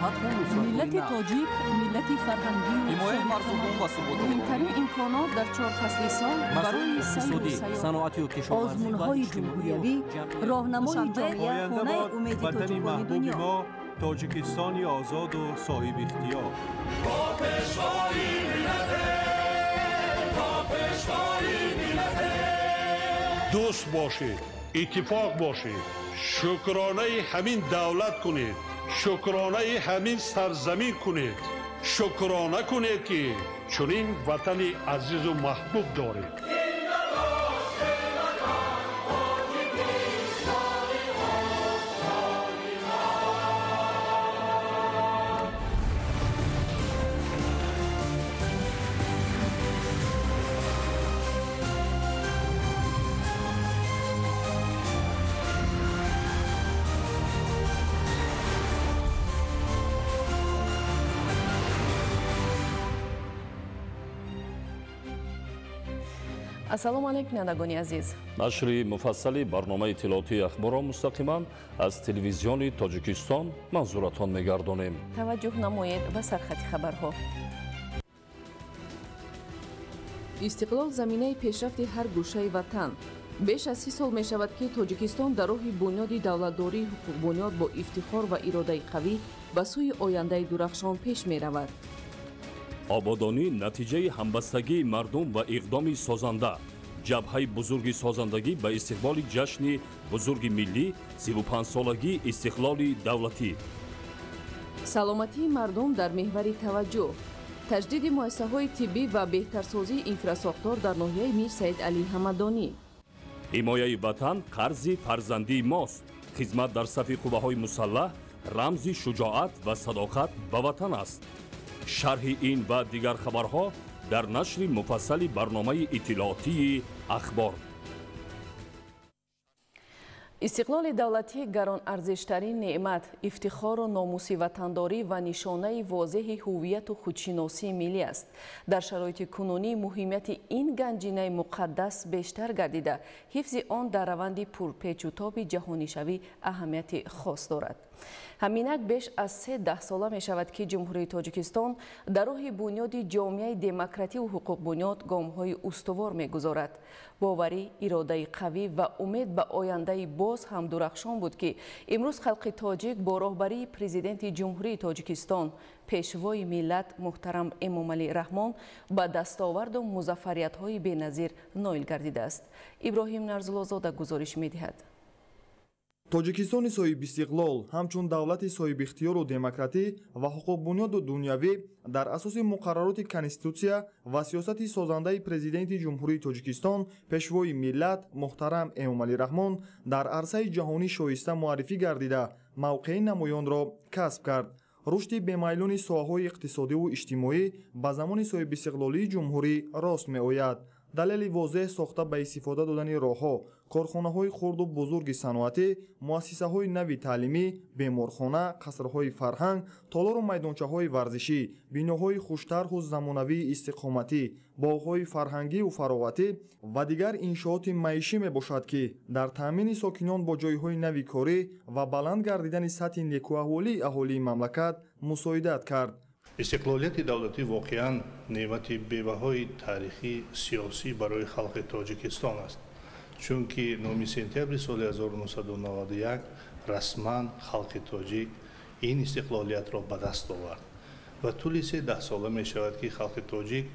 ملت تاجیک ملت فرهنگی مهمترین امکانات در 4 فصل سال برای سیر و سیاحت، آزمون‌های جمهوریوی، راهنمای جامعه خانه امید تاجیکان دنیا. تاجیکستانی آزاد و صاحب اختیار. دوست باشید، اتفاق باشید، شکرانه همین دولت کنید، شکرانه همین سرزمین کنید، شکرانه کنید که چنین وطن عزیز و محبوب دارید. ассалому алайкум бинандагони азиз. нашри муфассали барномаи иттилоотии ахборро мустақиман аз телевизиони Тоҷикистон манзуратон мегардонем. таваҷҷӯҳ намоед ба сархати хабарҳо. истиқлол заминаи пешрафти ҳар гӯшаи ватан. беш аз 30 сол мешавад ки Тоҷикистон дар роҳи бунёди давлатдории ҳуқуқбунёд бо ифтихор ва иродаи қавӣ ба сӯи ояндаи дурахшон пеш меравад. ободонӣ натиҷаи ҳамбастагии мардум ва иқдоми созанда, ҷабҳаи бузурги созандагӣ ба истиқболи ҷашни бузурги миллӣ 35-солагии истиқлоли давлатӣ. саломатии мардум дар меҳвари таваҷҷӯҳ. таҷдиди муассисаҳои тиббӣ ва беҳтарсозии инфрасохтор дар ноҳияи Мир Саид Али Ҳамадонӣ. ҳимояи ватан қарзи фарзандии мост. хизмат дар сафи қувваҳои мусаллаҳ рамзи шуҷоат ва садоқат ба ватан аст. шарҳи ин ва дигар хабарҳо дар нашри муфассали барномаи иттилоотии ахбор. истиқлоли давлатӣ гаронарзиштарин неъмат, ифтихору номуси ватандорӣ ва нишонаи возеҳи ҳувияту худшиносии миллӣ аст. дар шароити кунунӣ муҳимияти ин ганҷинаи муқаддас бештар гардида, ҳифзи он дар раванди пурпечутоби ҷаҳонишавӣ аҳамияти хос дорад. ҳаминак беш аз 3 даҳсола мешавад ки ҷумҳурии Тоҷикистон дар роҳи бунёди ҷомеаи демокративу ҳуқуқбунёд гомҳои устувор мегузорад. боварӣ, иродаи қавӣ ва умед ба ояндаи боз ҳам дурахшон буд ки имрӯз халқи тоҷик бо роҳбарии президенти ҷумҳурии Тоҷикистон пешвои миллат муҳтарам Эмомалӣ Раҳмон ба дастоварду музаффариятҳои беназир ноил гардидааст. иброҳим Нарзуллозода гузориш медиҳад. Тоҷикистони соҳибистиқлол ҳамчун давлати соҳибихтиёру демократӣ ва ҳуқуқбунёду дунявӣ дар асоси муқаррароти Конститутсия ва сиёсати созандаи президенти ҷумҳурии Тоҷикистон пешвои миллат муҳтарам Эмомалӣ Раҳмон дар арсаи ҷаҳонӣ шоиста муаррифӣ гардида мавқеи намоёнро касб кард. рушди бемайлуни соҳаҳои иқтисодиву иҷтимоӣ ба замони соҳибистиқлолии ҷумҳурӣ рост меояд. далели возеҳ сохта ба истифода додани роҳҳо, корхонаҳои хурду бузурги саноатӣ, муассисаҳои нави таълимӣ, беморхона, қасрҳои фарҳанг, толору майдончаҳои варзишӣ, биноҳои хуштарҳу замонавии истиқоматӣ, боғҳои фарҳангиву фароватӣ ва дигар иншооти маишӣ мебошад ки дар таъмини сокинон бо ҷойҳои нави корӣ ва баланд гардидани сатҳи некӯаҳволии аҳолии мамлакат мусоидат кард. استقلالیت دولتی واقعاً نعمت بی‌بهای تاریخی سیاسی برای خلق تاجیکستان است، چون که 9 سپتامبر سال 1991 رسما خلق تاجیک این استقلالیت را به دست آورد و طول 13 ساله می شود که خلق تاجیک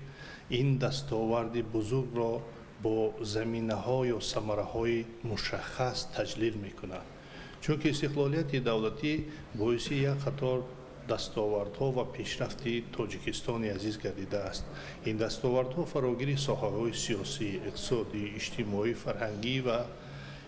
این دستاورد بزرگ را با زمینه‌های و ثمره‌های مشخص تجلیل می‌کند، چون که استقلالیت دولتی باعث یک قطار دستاوردها و پیشرفتی توجیکستان عزیز گردیده است. این دستاوردها فراگیر ساحه‌های سیاسی، اقتصادی، اجتماعی، فرهنگی و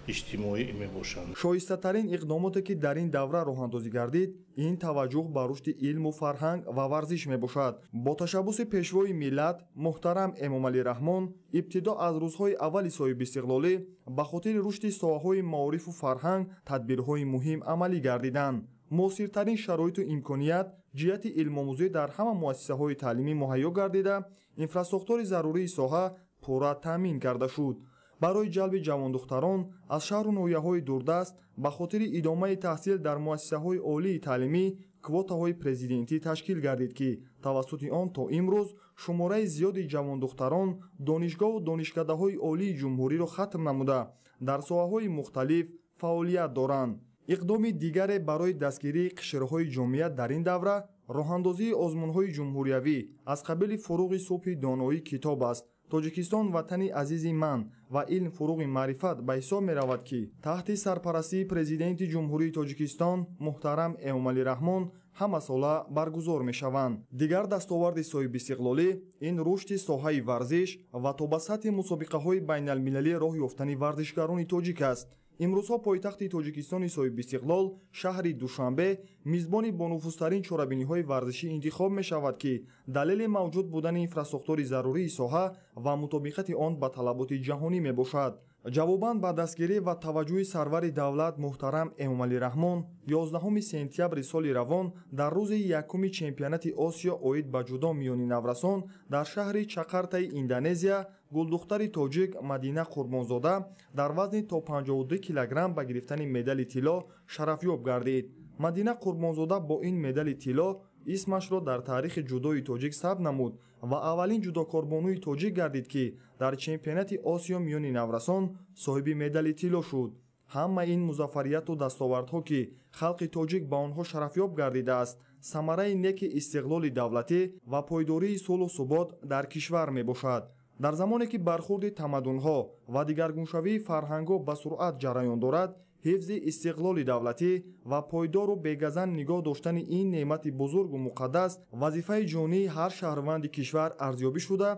اجتماعی میباشند. شایسته‌ترین اقداماتی که در این دوره راه اندازی گردید، این توجه به رشد علم و فرهنگ و ورزش میباشد. با تشبث پیشوای ملت محترم امامعلی رحمان، ابتدا از روزهای اول صاحب استقلالی به خاطر رشد ساحه‌های معارف و فرهنگ تدبیرهای مهم عملی گردیدند. موثرترین شرایط و امکانیت جهت علم آموزی در همه مؤسسه‌های تعلیمی مهیا گردیده، اینفراستراکچور ضروری ساحه پورا تامین کرده شد. برای جلب جوان دختران از شهر و ناحیه‌های دوردست به خاطر ادامه تحصیل در مؤسسه‌های عالی تعلیمی квотаҳои президентӣ ташкил гардид, ки тавассути он то имрӯз шумораи зиёди ҷавондухтарон донишгоҳу донишкадаҳои олии ҷумҳуриро хатм намуда дар соҳаҳои мухталиф фаъолият доранд. иқдоми дигаре барои дастгирии қишрҳои ҷомеият дар ин давра роҳандозии озмунҳои ҷумҳуриявӣ аз қабили фуруғи субҳи доноӣ китоб аст. тоҷикистон ватани азизи ман ва илм фуруғи маърифат ба ҳисоб меравад, ки таҳти сарпарастии президенти ҷумҳурии тоҷикистон муҳтарам Эмомалӣ Раҳмон ҳамасола баргузор мешаванд. дигар дастоварди соҳибистиқлолӣ ин рушди соҳаи варзиш ва то ба сатҳи мусобиқаҳои байналмилалӣ роҳ ёфтани варзишгарони тоҷик аст. имрӯзҳо пойтахти тоҷикистони соҳибистиқлол шаҳри Душанбе мизбони бонуфузтарин чорабиниҳои варзишӣ интихоб мешавад, ки далели мавҷуд будани инфраструктури зарурии соҳа ва мутобиқати он ба талаботи ҷаҳонӣ мебошад. ҷавобан ба дастгирӣ ва таваҷҷӯҳи сарвари давлат муҳтарам Эмомалӣ Раҳмон 11 сентябри соли равон дар рӯзи якуми чемпионати Осиё оид ба ҷудо миёни наврасон дар шаҳри Чақартаи Индонезия гулдухтари тоҷик Мадина Қурбонзода дар вазни то 52 килограмм ба гирифтани медали тилло шарафёб гардид. Мадина Қурбонзода бо ин медали тилло исмашро дар таърихи ҷудои тоҷик сабт намуд ва аввалин ҷудокорбонуи тоҷик гардид, ки дар чемпионати Осиё миёни наврасон соҳиби медали тилло шуд. ҳама ин музаффарияту дастовардҳо, ки халқи тоҷик ба онҳо шарафёб гардидааст, самараи неки истиқлоли давлатӣ ва пойдории сулҳу субот дар кишвар мебошад. дар замоне ки бархурди тамаддунҳо ва дигаргуншавии фарҳангҳо ба суръат ҷараён дорад, ҳифзи истиқлоли давлатӣ ва пойдору бегазан нигоҳ доштани ин неъмати бузургу муқаддас вазифаи ҷонии ҳар шаҳрванди кишвар арзёбӣ шуда,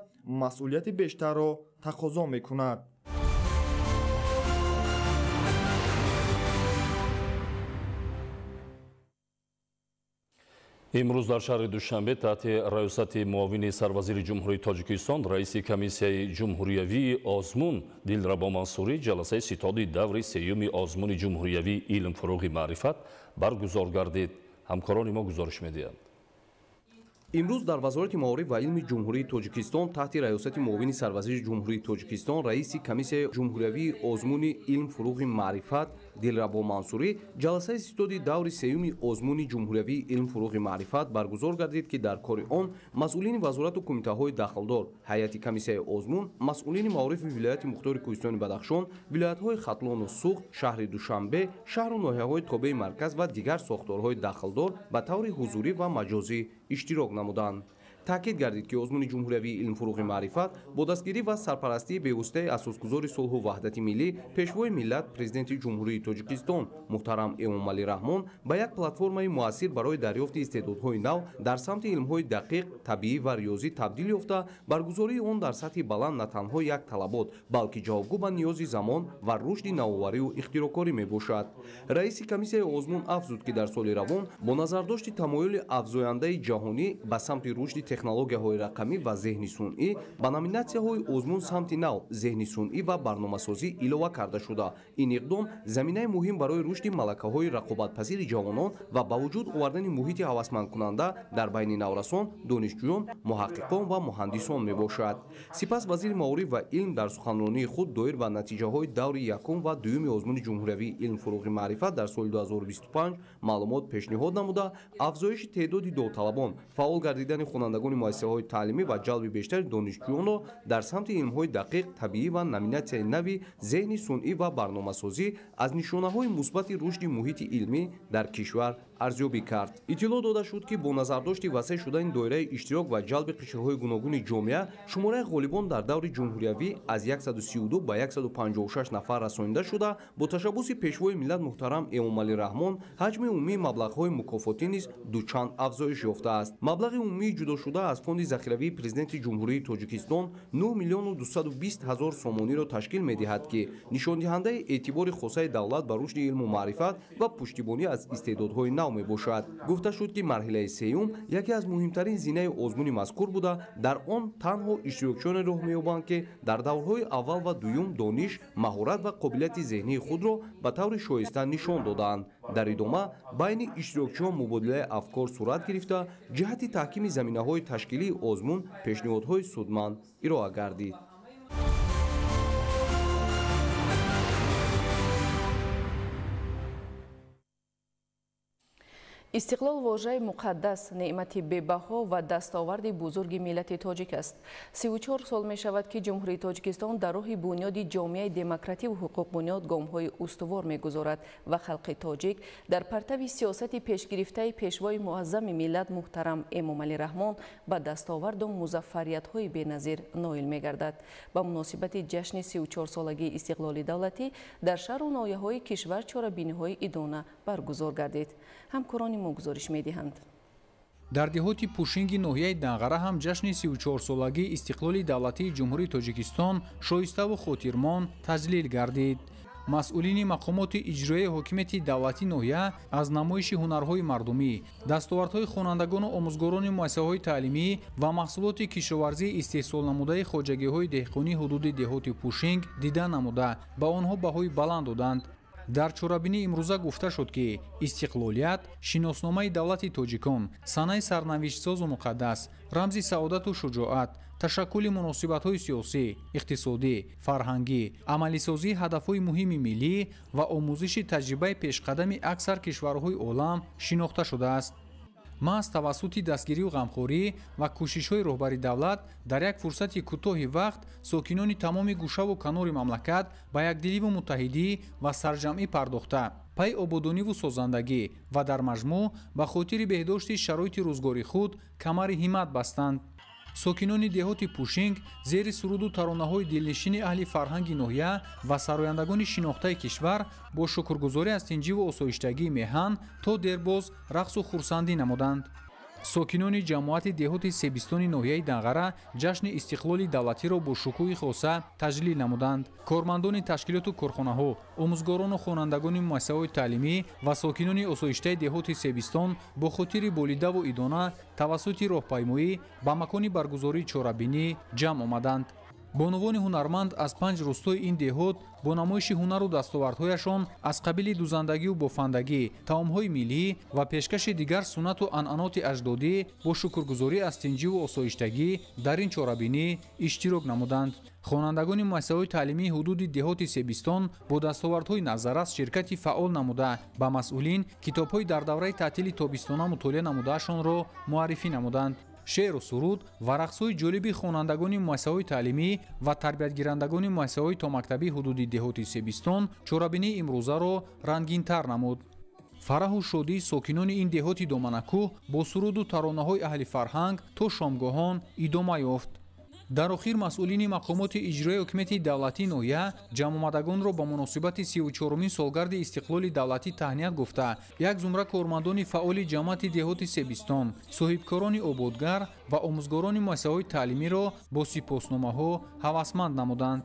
масъулияти бештарро тақозо мекунад. имрӯз дар шаҳри Душанбе таҳти раёсати муовини сарвазири ҷумҳурии Тоҷикистон раиси комиссияи ҷумҳуриявии озмун Дилрабо Мансурӣ ҷаласаи ситоди даври сеюми озмуни ҷумҳуриявии илм фуруғи маърифат баргузор гардид. ҳамкорони мо гузориш медиҳанд. имрӯз дар вазорати маориф ва илми ҷумҳурии Тоҷикистон таҳти раёсати муовини сарвазири ҷумҳурии Тоҷикистон раиси комиссияи ҷумҳуриявии озмуни илм фуруғи маърифат Дилрабо Мансурӣ ҷаласаи ситоди даври сеюми озмуни ҷумҳуриявии илм фуруғи маърифат баргузор гардид, ки дар кори он масъулини вазорату кумитаҳои дахлдор, ҳайати комиссияи озмун, масъулини маорифи вилояти мухтори Кӯҳистони Бадахшон, вилоятҳои Хатлону Суғд, шаҳри Душанбе, шаҳру ноҳияҳои тобеи марказ ва дигар сохторҳои дахлдор ба таври ҳузурӣ ва маҷозӣ иштирок намуданд. таъкид гардид, ки озмуни ҷумҳуриявии илм фуруғи маърифат бо дастгирӣ ва сарпарастии бевоситаи асосгузори сулҳу ваҳдати миллӣ, пешвои миллат, президенти ҷумҳурии Тоҷикистон муҳтарам Эмомалӣ Раҳмон ба як платформаи муассир барои дарёфти истеъдодҳои нав дар самти илмҳои дақиқ, табиӣ ва риёзӣ табдил ёфта, баргузории он дар сатҳи баланд на танҳо як талабот, балки ҷавобгӯ ба ниёзи замон ва рушди навоварию ихтирокорӣ мебошад. раиси комиссияи озмун афзуд, ки дар соли равон бо назардошти тамоюли афзояндаи ҷаҳонӣ ба самти рушди технологияҳои рақамӣ ва зеҳни сунъӣ ба номинатсияҳои озмун самти нав, зеҳни сунъӣ ва барномасозӣ илова карда шуда, ин иқдом заминаи муҳим барои рушди малакаҳои рақобатпазири ҷавонон ва ба вуҷуд овардани муҳити ҳавасмандкунанда дар байни наврасон, донишҷӯён, муҳаққиқон ва муҳандисон мебошад. сипас вазири маориф ва илм дар суханронии худ доир ба натиҷаҳои даври якум ва дуюми озмуни ҷумҳуриявии илм фуруғи маърифат дар соли 2025 маълумот пешниҳод намуда, афзоиши теъдоди довталабон, фаъол гардидани хонандагони муассисаҳои таълимӣ ва ҷалби бештари донишҷӯёнро дар самти илмҳои дақиқ, табиӣ ва номинатсияи нави зеҳни сунъӣ ва барномасозӣ аз нишонаҳои мусбати рушди муҳити илмӣ дар кишвар арзёбӣ кард. иттилоъ дода шуд, ки бо назардошти васеъ шудани доираи иштирок ва ҷалби қишрҳои гуногуни ҷомеа, шумораи ғолибон дар даври ҷумҳуриявӣ аз 132 ба 156 нафар расонида шуда, бо ташаббуси пешвои миллат муҳтарам Эмомалӣ Раҳмон, ҳаҷми умумии маблағҳои мукофотӣ низ дучанд афзоиш ёфтааст. маблағи умумии ҷудошуда аз фонди захиравии президенти ҷумҳурии Тоҷикистон 9 миллиону 220 ҳазор сомониро ташкил медиҳад, ки нишондиҳандаи эътибори хосаи давлат ба рушди илму маърифат ва пуштибонӣ аз истеъдодҳои нав мебошад. гуфта шуд, ки марҳилаи сеюм яке аз муҳимтарин зинаи озмуни мазкур буда, дар он танҳо иштирокчиёне роҳ меёбанд, ки дар даврҳои аввал ва дуюм дониш, маҳорат ва қобилияти зеҳнии худро ба таври шоиста нишон додаанд. дар идома байни иштирокчиён мубодилаи афкор сурат гирифта, ҷиҳати таҳкими заминаҳои ташкилии озмун пешниҳодҳои судманд ироа гардид. استقلال واژه مقدس، نعمت به‌بها و دستاورد بزرگ ملت تاجیک است. 34 سال می شود که جمهوری تاجیکستان در راه بنیاد جامعه دموکراتی و حقوق بنیاد گام‌های استوار می‌گذارد و خلق تاجیک در پرتو سیاست پیشگرفته پیشوای معظم ملت محترم امامعلی رحمان به دستاورد و موفقیت‌های بی‌نظیر نائل می‌گردد. با مناسبت جشن 34 سالگی استقلال دولتی در شهر و ناحیه‌های کشور چاره‌بینی‌های عیدانه برگزار گردید. همکاران ما گزارش می‌دهند. در دهات پوشینگ ناحیه دنغره هم جشن 34 سالگی استقلال دولتی جمهوری تاجیکستان شایسته و خاطرمان تجلیل گردید. مسئولین مقامات اجرایی حاکمیت دولتی ناحیه از نمایش هنرهای مردمی، دستاوردهای خوانندگان و آموزگاران مؤسسه‌های تعلیمی و محصولات کشاورزی استحصال نموده خواجگی‌های دهقانی حدود دهات پوشینگ دیده نموده به آنها بهای بلند دادند. дар чорабинӣ имрӯза гуфта шуд ки истиқлолият шиносномаи давлати тоҷикон, санаи сарнавиштсозу муқаддас, рамзи саодату шуҷоат, ташаккули муносибатҳои сиёсӣ, иқтисодӣ, фарҳангӣ, амалисозии ҳадафҳои муҳими миллӣ ва омӯзиши таҷрибаи пешқадами аксар кишварҳои олам шинохта шудааст. маҳз тавассути дастгирию ғамхорӣ ва кӯшишҳои роҳбари давлат дар як фурсати кӯтоҳи вақт сокинони тамоми гӯшаву канори мамлакат ба якдиливу муттаҳидӣ ва сарҷамъӣ пардохта, пай ободониву созандагӣ ва дар маҷмӯъ ба хотири беҳдошти шароити рӯзгори худ камари ҳиммат бастанд. сокинони деҳоти пушинг зери суруду таронаҳои дилнишини аҳли фарҳанги ноҳия ва сарояндагони шинохтаи кишвар бо шукргузорӣ аз тинҷиву осоиштагии меҳан то дербоз рақсу хурсандӣ намуданд. сокинони ҷамоати деҳоти себистони ноҳияи данғара ҷашни истиқлоли давлатиро бо шукӯҳи хоса таҷлил намуданд. кормандони ташкилоту корхонаҳо, омӯзгорону хонандагони муассисаҳои таълимӣ ва сокинони осоиштаи деҳоти себистон бо хотири болидаву идона тавассути роҳпаймоӣ ба макони баргузории чорабинӣ ҷамъ омаданд. бонувони ҳунарманд аз 5 рӯстои ин деҳот бо намоиши ҳунару дастовардҳояшон аз қабили дузандагию бофандагӣ, таомҳои миллӣ ва пешкаши дигар суннату анъаноти аҷдодӣ бо шукргузорӣ аз тинҷиву осоиштагӣ дар ин чорабинӣ иштирок намуданд. хонандагони муассисаҳои таълимии ҳудуди деҳоти себистон бо дастовардҳои назаррас ширкати фаъол намуда ба масъулин китобҳои дар давраи таътили тобистона мутолиа намудаашонро муаррифӣ намуданд. шеъру суруд ва рақсҳои ҷолиби хонандагони муассисаҳои таълимӣ ва тарбиятгирандагони муассисаҳои томактабии ҳудуди деҳоти себистон чорабинии имрӯзаро рангинтар намуд. фараҳу шодии сокинони ин деҳоти доманакӯҳ бо суруду таронаҳои аҳли фарҳанг то шомгоҳон идома ёфт. дар охир масъулини мақомоти иҷроии ҳокимияти давлатии ноҳия ҷамъомадагонро ба муносибати 34-умин солгарди истиқлоли давлатӣ таҳният гуфта, як зумра кормандони фаъоли ҷамъияти деҳоти себистон, соҳибкорони ободгар ва омӯзгорони муассисаҳои таълимиро бо сипосномаҳо ҳавасманд намуданд.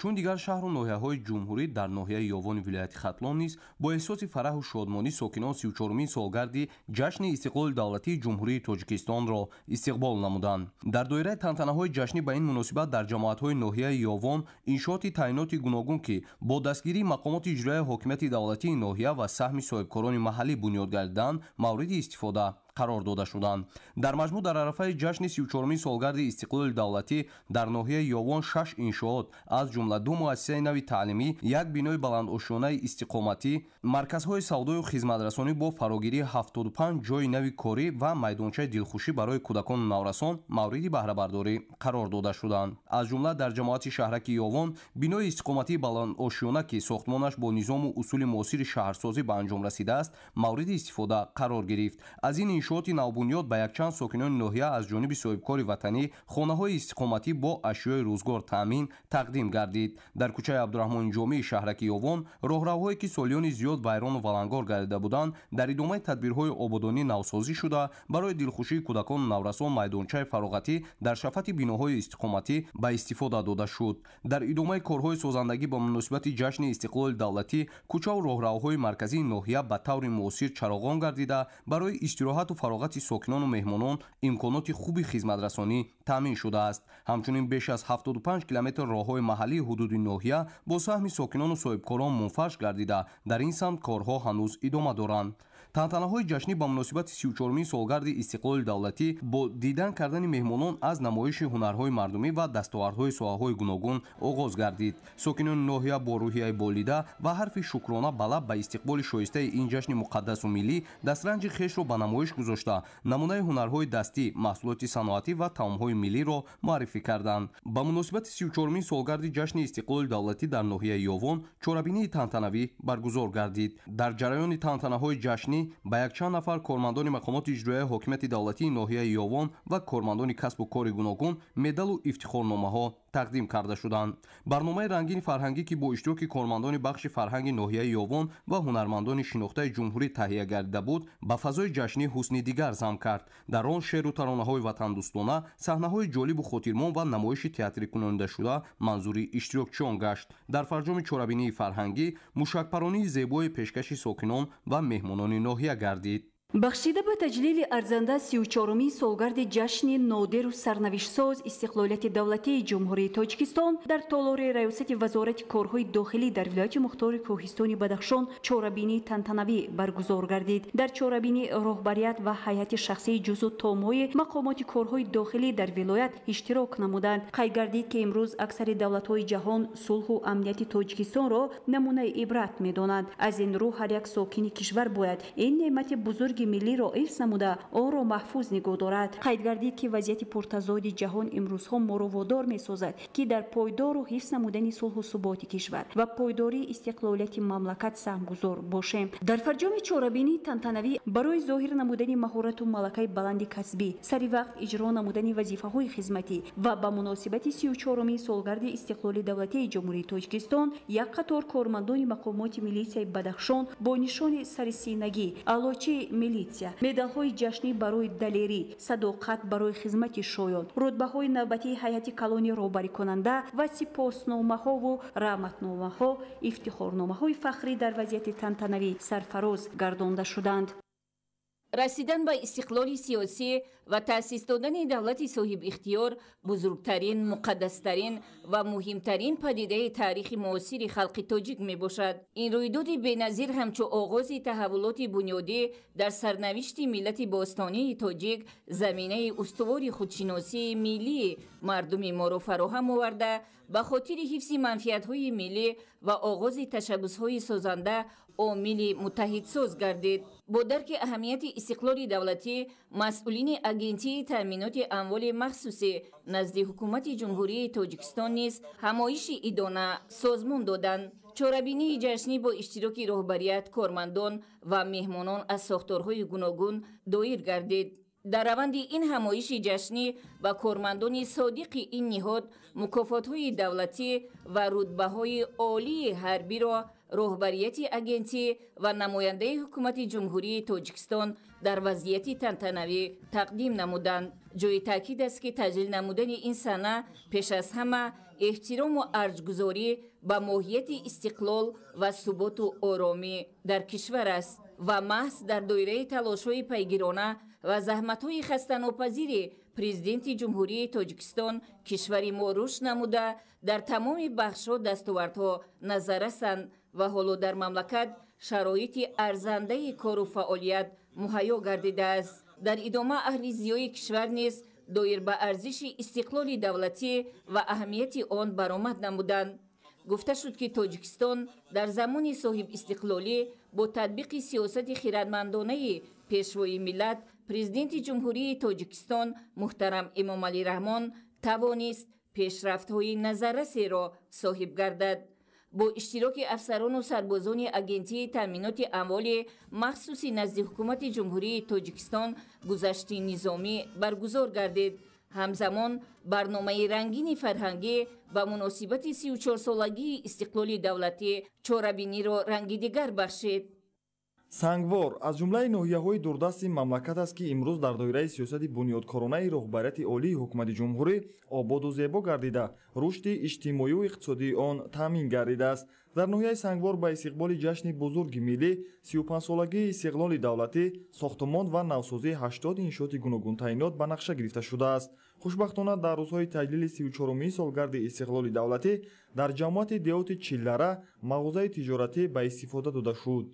чун дигар шаҳру ноҳияҳои ҷумҳурӣ дар ноҳияи ёвони вилояти хатлон низ бо эҳсоси фараҳу шодмонӣ сокинон 34-умин солгарди ҷашни истиқлоли давлатии ҷумҳурии тоҷикистонро истиқбол намуданд. дар доираи тантанаҳои ҷашнӣ ба ин муносибат дар ҷамоатҳои ноҳияи ёвон иншооти таъиноти гуногун ки бо дастгирии мақомоти иҷроии ҳокимияти давлатии ноҳия ва саҳми соҳибкорони маҳаллӣ бунёд гардиданд мавриди истифода қарор дода шуданд. дар маҷмӯъ дар арафаи ҷашни 34-умин солгарди истиқлоли давлатӣ дар ноҳияи ёвон 6 иншоот аз ҷумла 2 муассисаи нави таълимӣ, як бинои баландошонаи истиқоматӣ, марказҳои савдою хизматрасонӣ бо фарогирии 75 ҷойи нави корӣ ва майдончаи дилхушӣ барои кӯдакону наврасон мавриди баҳрабардорӣ қарор дода шуданд. аз ҷумла дар ҷамоати шаҳраки ёвон бинои истиқоматии баландошона ки сохтмонаш бо низому усули муосири шаҳрсозӣ ба анҷом расидааст мавриди истифода қарор гирифт. аз ин иншооти навбунёд ба якчанд сокинони ноҳия аз ҷониби соҳибкори ватанӣ хонаҳои истиқоматӣ бо ашёи рӯзгор таъмин тақдим гардид. дар кӯчаи абдурахмони ҷомеи шаҳраки ёвон роҳравҳое ки солиёни зиёд вайрону валангор гардида буданд дар идомаи тадбирҳои ободонӣ навсозӣ шуда барои дилхушии кӯдакону наврасон майдончаи фароғатӣ дар шафати биноҳои истиқоматӣ ба истифода дода шуд. дар идомаи корҳои созандагӣ ба муносибати ҷашни истиқлоли давлатӣ кӯчаву роҳравҳои марказии ноҳия ба таври муосир чароғон гардида барои истироҳату фароғати сокинону меҳмонон имконоти хуби хизматрасонӣ таъмин шудааст. ҳамчунин беш аз 75 километр роҳҳои маҳаллии ҳудуди ноҳия бо саҳми сокинону соҳибкорон мунфаш гардида дар ин самт корҳо ҳанӯз идома доранд. тантанаҳои ҷашнӣ ба муносибати 34-умин солгарди истиқлоли давлатӣ бо дидан кардани меҳмонон аз намоиши ҳунарҳои мардумӣ ва дастовардҳои соҳаҳои гуногун оғоз гардид. сокинони ноҳия бо рӯҳияи болида ва ҳарфи шукрона ба лаб ба истиқболи шоистаи ин ҷашни муқаддасу миллӣ дастранҷи хешро ба намоиш гузошта намунаи ҳунарҳои дастӣ, маҳсулоти саноатӣ ва таомҳои миллиро муаррифӣ карданд. ба муносибати 34-умин солгарди ҷашни истиқлоли давлатӣ дар ноҳияи Ёвон чорабинии тантанавӣ баргузор гардид. дар ҷараёни тантанаҳои ҷашнӣ ба якчанд нафар кормандони мақомоти иҷроияи ҳокимияти давлатии ноҳияи Ёвон ва кормандони касбу кори гуногун медалу ифтихорномаҳо тақдим карда шуданд. барномаи рангини фарҳангӣ ки бо иштироки кормандони бахши фарҳанги ноҳияи Ёвон ва ҳунармандони шинохтаи ҷумҳурӣ таҳия гардида буд, ба фазои ҷашнӣ ҳусни дигар зам кард. дар он шеъру таронаҳои ватандӯстона, саҳнаҳои ҷолибу хотирмон ва намоиши театрӣ кунонидашуда манзури иштирокчиён гашт. дар фарҷоми чорабинии фарҳангӣ мушакпаронии зебои пешкаши сокинон ва меҳмонони ноҳия гардид. бахшида ба таҷлили арзанда 34-умин солгарди ҷашни нодиру сарнавиштсоз истиқлолияти давлатии ҷумҳурии Тоҷикистон дар толори раёсати вазорати корҳои дохилӣ дар вилояти мухтори Кӯҳистони Бадахшон чорабинии тантанавӣ баргузор гардид. дар чорабинӣ роҳбарият ва ҳайати шахсии ҷузъу томҳои мақомоти корҳои дохилӣ дар вилоят иштирок намуданд. қайд гардид ки имрӯз аксари давлатҳои ҷаҳон сулҳу амнияти Тоҷикистонро намунаи ибрат медонанд. аз ин рӯ ҳар як сокини кишвар бояд ин неъмати бузурги миллиро ҳифз намуда онро маҳфуз нигоҳ дорад. қайд гардид ки вазъияти пуртазоди ҷаҳон имрӯзҳо моро водор месозад ки дар пойдору ҳифз намудани сулҳу суботи кишвар ва пойдории истиқлолияти мамлакат саҳмгузор бошем. дар фарҷоми чорабинии тантанавӣ барои зоҳир намудани маҳорату малакаи баланди касбӣ, сари вақт иҷро намудани вазифаҳои хизматӣ ва ба муносибати 34-умин солгарди истиқлоли давлатии ҷумҳурии Тоҷикистон як қатор кормандони мақомоти милисияи Бадахшон бо нишони сарисинагӣ, аълочи милитсия, медалҳои ҷашнӣ барои далерӣ, садоқат барои хизмати шоён, рутбаҳои навбатии ҳайати калони роҳбарикунанда ва сипосномаҳову раҳматномаҳо, ифтихорномаҳои фахрӣ дар вазъияти тантанавӣ сарфароз гардонда шуданд. расидан ба истиқлоли сиёсӣ ва таъсис додани давлати соҳибихтиёр бузургтарин, муқаддастарин ва муҳимтарин падидаи таърихи муосири халқи тоҷик мебошад. ин рӯйдоди беназир ҳамчун оғози таҳаввулоти бунёдӣ дар сарнавишти миллати бостонии тоҷик заминаи устувори худшиносии миллии мардуми моро фароҳам оварда ба хотири ҳифзи манфиатҳои миллӣ ва оғози ташаббусҳои созанда омили муттаҳидсоз гардид. бо дарки аҳамияти истиқлоли давлатӣ масъулини агентии таъминоти амволи махсуси назди ҳукумати ҷумҳурии Тоҷикистон низ ҳамоиши идона созмон доданд. чорабинии ҷашнӣ бо иштироки роҳбарият, кормандон ва меҳмонон аз сохторҳои гуногун доир гардид. дар раванди ин ҳамоиши ҷашнӣ ба кормандони содиқи ин ниҳод мукофотҳои давлатӣ ва рутбаҳои олии ҳарбиро роҳбарияти агентӣ ва намояндаи ҳукумати ҷумҳурии Тоҷикистон дар вазъияти тантанавӣ тақдим намуданд. ҷои таъкид аст ки таҷлил намудани ин сана пеш аз ҳама эҳтирому арҷгузорӣ ба моҳияти истиқлол ва суботу оромӣ дар кишвар аст ва маҳз дар доираи талошҳои пайгирона ва заҳматҳои хастанопазири президенти ҷумҳурии Тоҷикистон кишвари мо рушд намуда дар тамоми бахшҳо дастовардҳо назаррасанд ва ҳоло дар мамлакат шароити арзандаи кору фаъолият муҳайё гардидааст. дар идома аҳли зиёи кишвар низ доир ба арзиши истиқлоли давлатӣ ва аҳамияти он баромад намуданд. гуфта шуд ки Тоҷикистон дар замони соҳибистиқлолӣ бо татбиқи сиёсати хирадмандонаи пешвои миллат президенти ҷумҳурии Тоҷикистон муҳтарам Эмомалӣ Раҳмон тавонист пешрафтҳои назаррасеро соҳиб гардад. бо иштироки афсарону сарбозони агентии таъминоти амволи махсуси назди ҳукумати ҷумҳурии Тоҷикистон гузашти низомӣ баргузор гардид. ҳамзамон барномаи рангини фарҳангӣ ба муносибати 34-солагии истиқлоли давлатӣ чорабиниро ранги дигар бахшид. сангвор аз ҷумлаи ноҳияҳои дурдасти мамлакат аст ки имрӯз дар доираи сиёсати бунёдкоронаи роҳбарияти олии ҳукумати ҷумҳурӣ ободу зебо гардида рушди иҷтимоию иқтисодии он таъмин гардидааст. дар ноҳияи сангвор ба истиқболи ҷашни бузурги миллӣ 35-солагии истиқлоли давлатӣ сохтмон ва навсозии 80 иншооти гуногунтаъинот ба нақша гирифта шудааст. хушбахтона дар рӯзҳои таҷлили 34-умин солгарди истиқлоли давлатӣ дар ҷамоати деҳоти чиллара мағозаи тиҷоратӣ ба истифода дода шуд.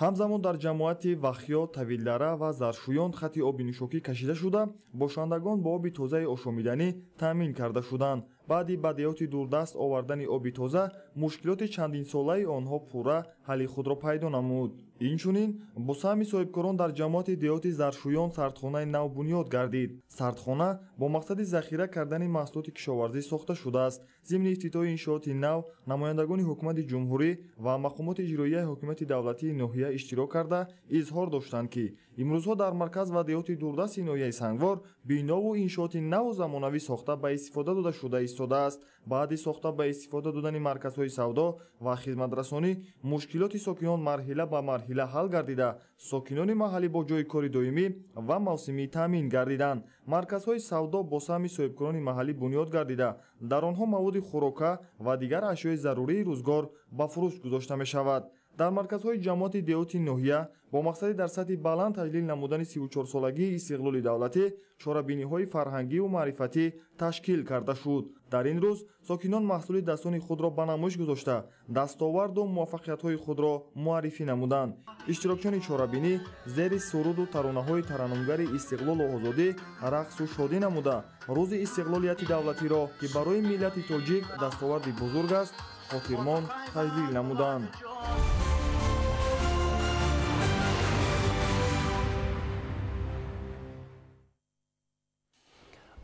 ҳамзамон дар ҷамоати вахё, тавилдара ва заршуён хати оби нӯшокӣ кашида шуда бошандагон ба оби тозаи ошомиданӣ таъмин карда шуданд. баъди бадиёти дурдаст овардани оби тоза мушкилоти чандинсолаи онҳо пурра ҳалли худро пайдо намуд. инчунин бо саҳми соҳибкорон дар ҷамоати деҳоти заршуён сардхонаи нав бунёд гардид. сардхона бо мақсади захира кардани маҳсулоти кишоварзӣ сохта шудааст. зимни ифтитоҳи иншооти нав намояндагони ҳукумати ҷумҳурӣ ва мақомоти иҷроияи ҳокимияти давлатии ноҳия иштирок карда изҳор доштанд ки имрӯзҳо дар марказ ва деҳоти дурдасти ноҳияи сангвор бинову иншооти наву замонавӣ сохта ба истифода дода шуда истодааст. баъди сохта ба истифода додани марказҳои савдо ва хизматрасонӣ мушкилоти сокинон марҳила ба марҳила ҳал гардида сокинони маҳаллӣ бо ҷойи кори доимӣ ва мавсимӣ таъмин гардиданд. марказҳои савдо бо саҳми соҳибкорони маҳаллӣ бунёд гардида дар онҳо маводи хӯрока ва дигар ашёи зарурии рӯзгор ба фурӯш гузошта мешавад. дар марказҳои ҷамоати деҳоти ноҳия бо мақсади дар сатҳи баланд таҷлил намудани 34-солагии истиқлоли давлатӣ чорабиниҳои фарҳангиву маърифатӣ ташкил карда шуд. дар ин рӯз сокинон маҳсули дастони худро ба намоиш гузошта дастоварду муваффақиятҳои худро муаррифӣ намуданд. иштирокчиёни чорабинӣ зери суруду таронаҳои тараннумгари истиқлолу озодӣ рақсу шодӣ намуда рӯзи истиқлолияти давлатиро ки барои миллати тоҷик дастоварди бузург аст хотирмон таҷлил намуданд.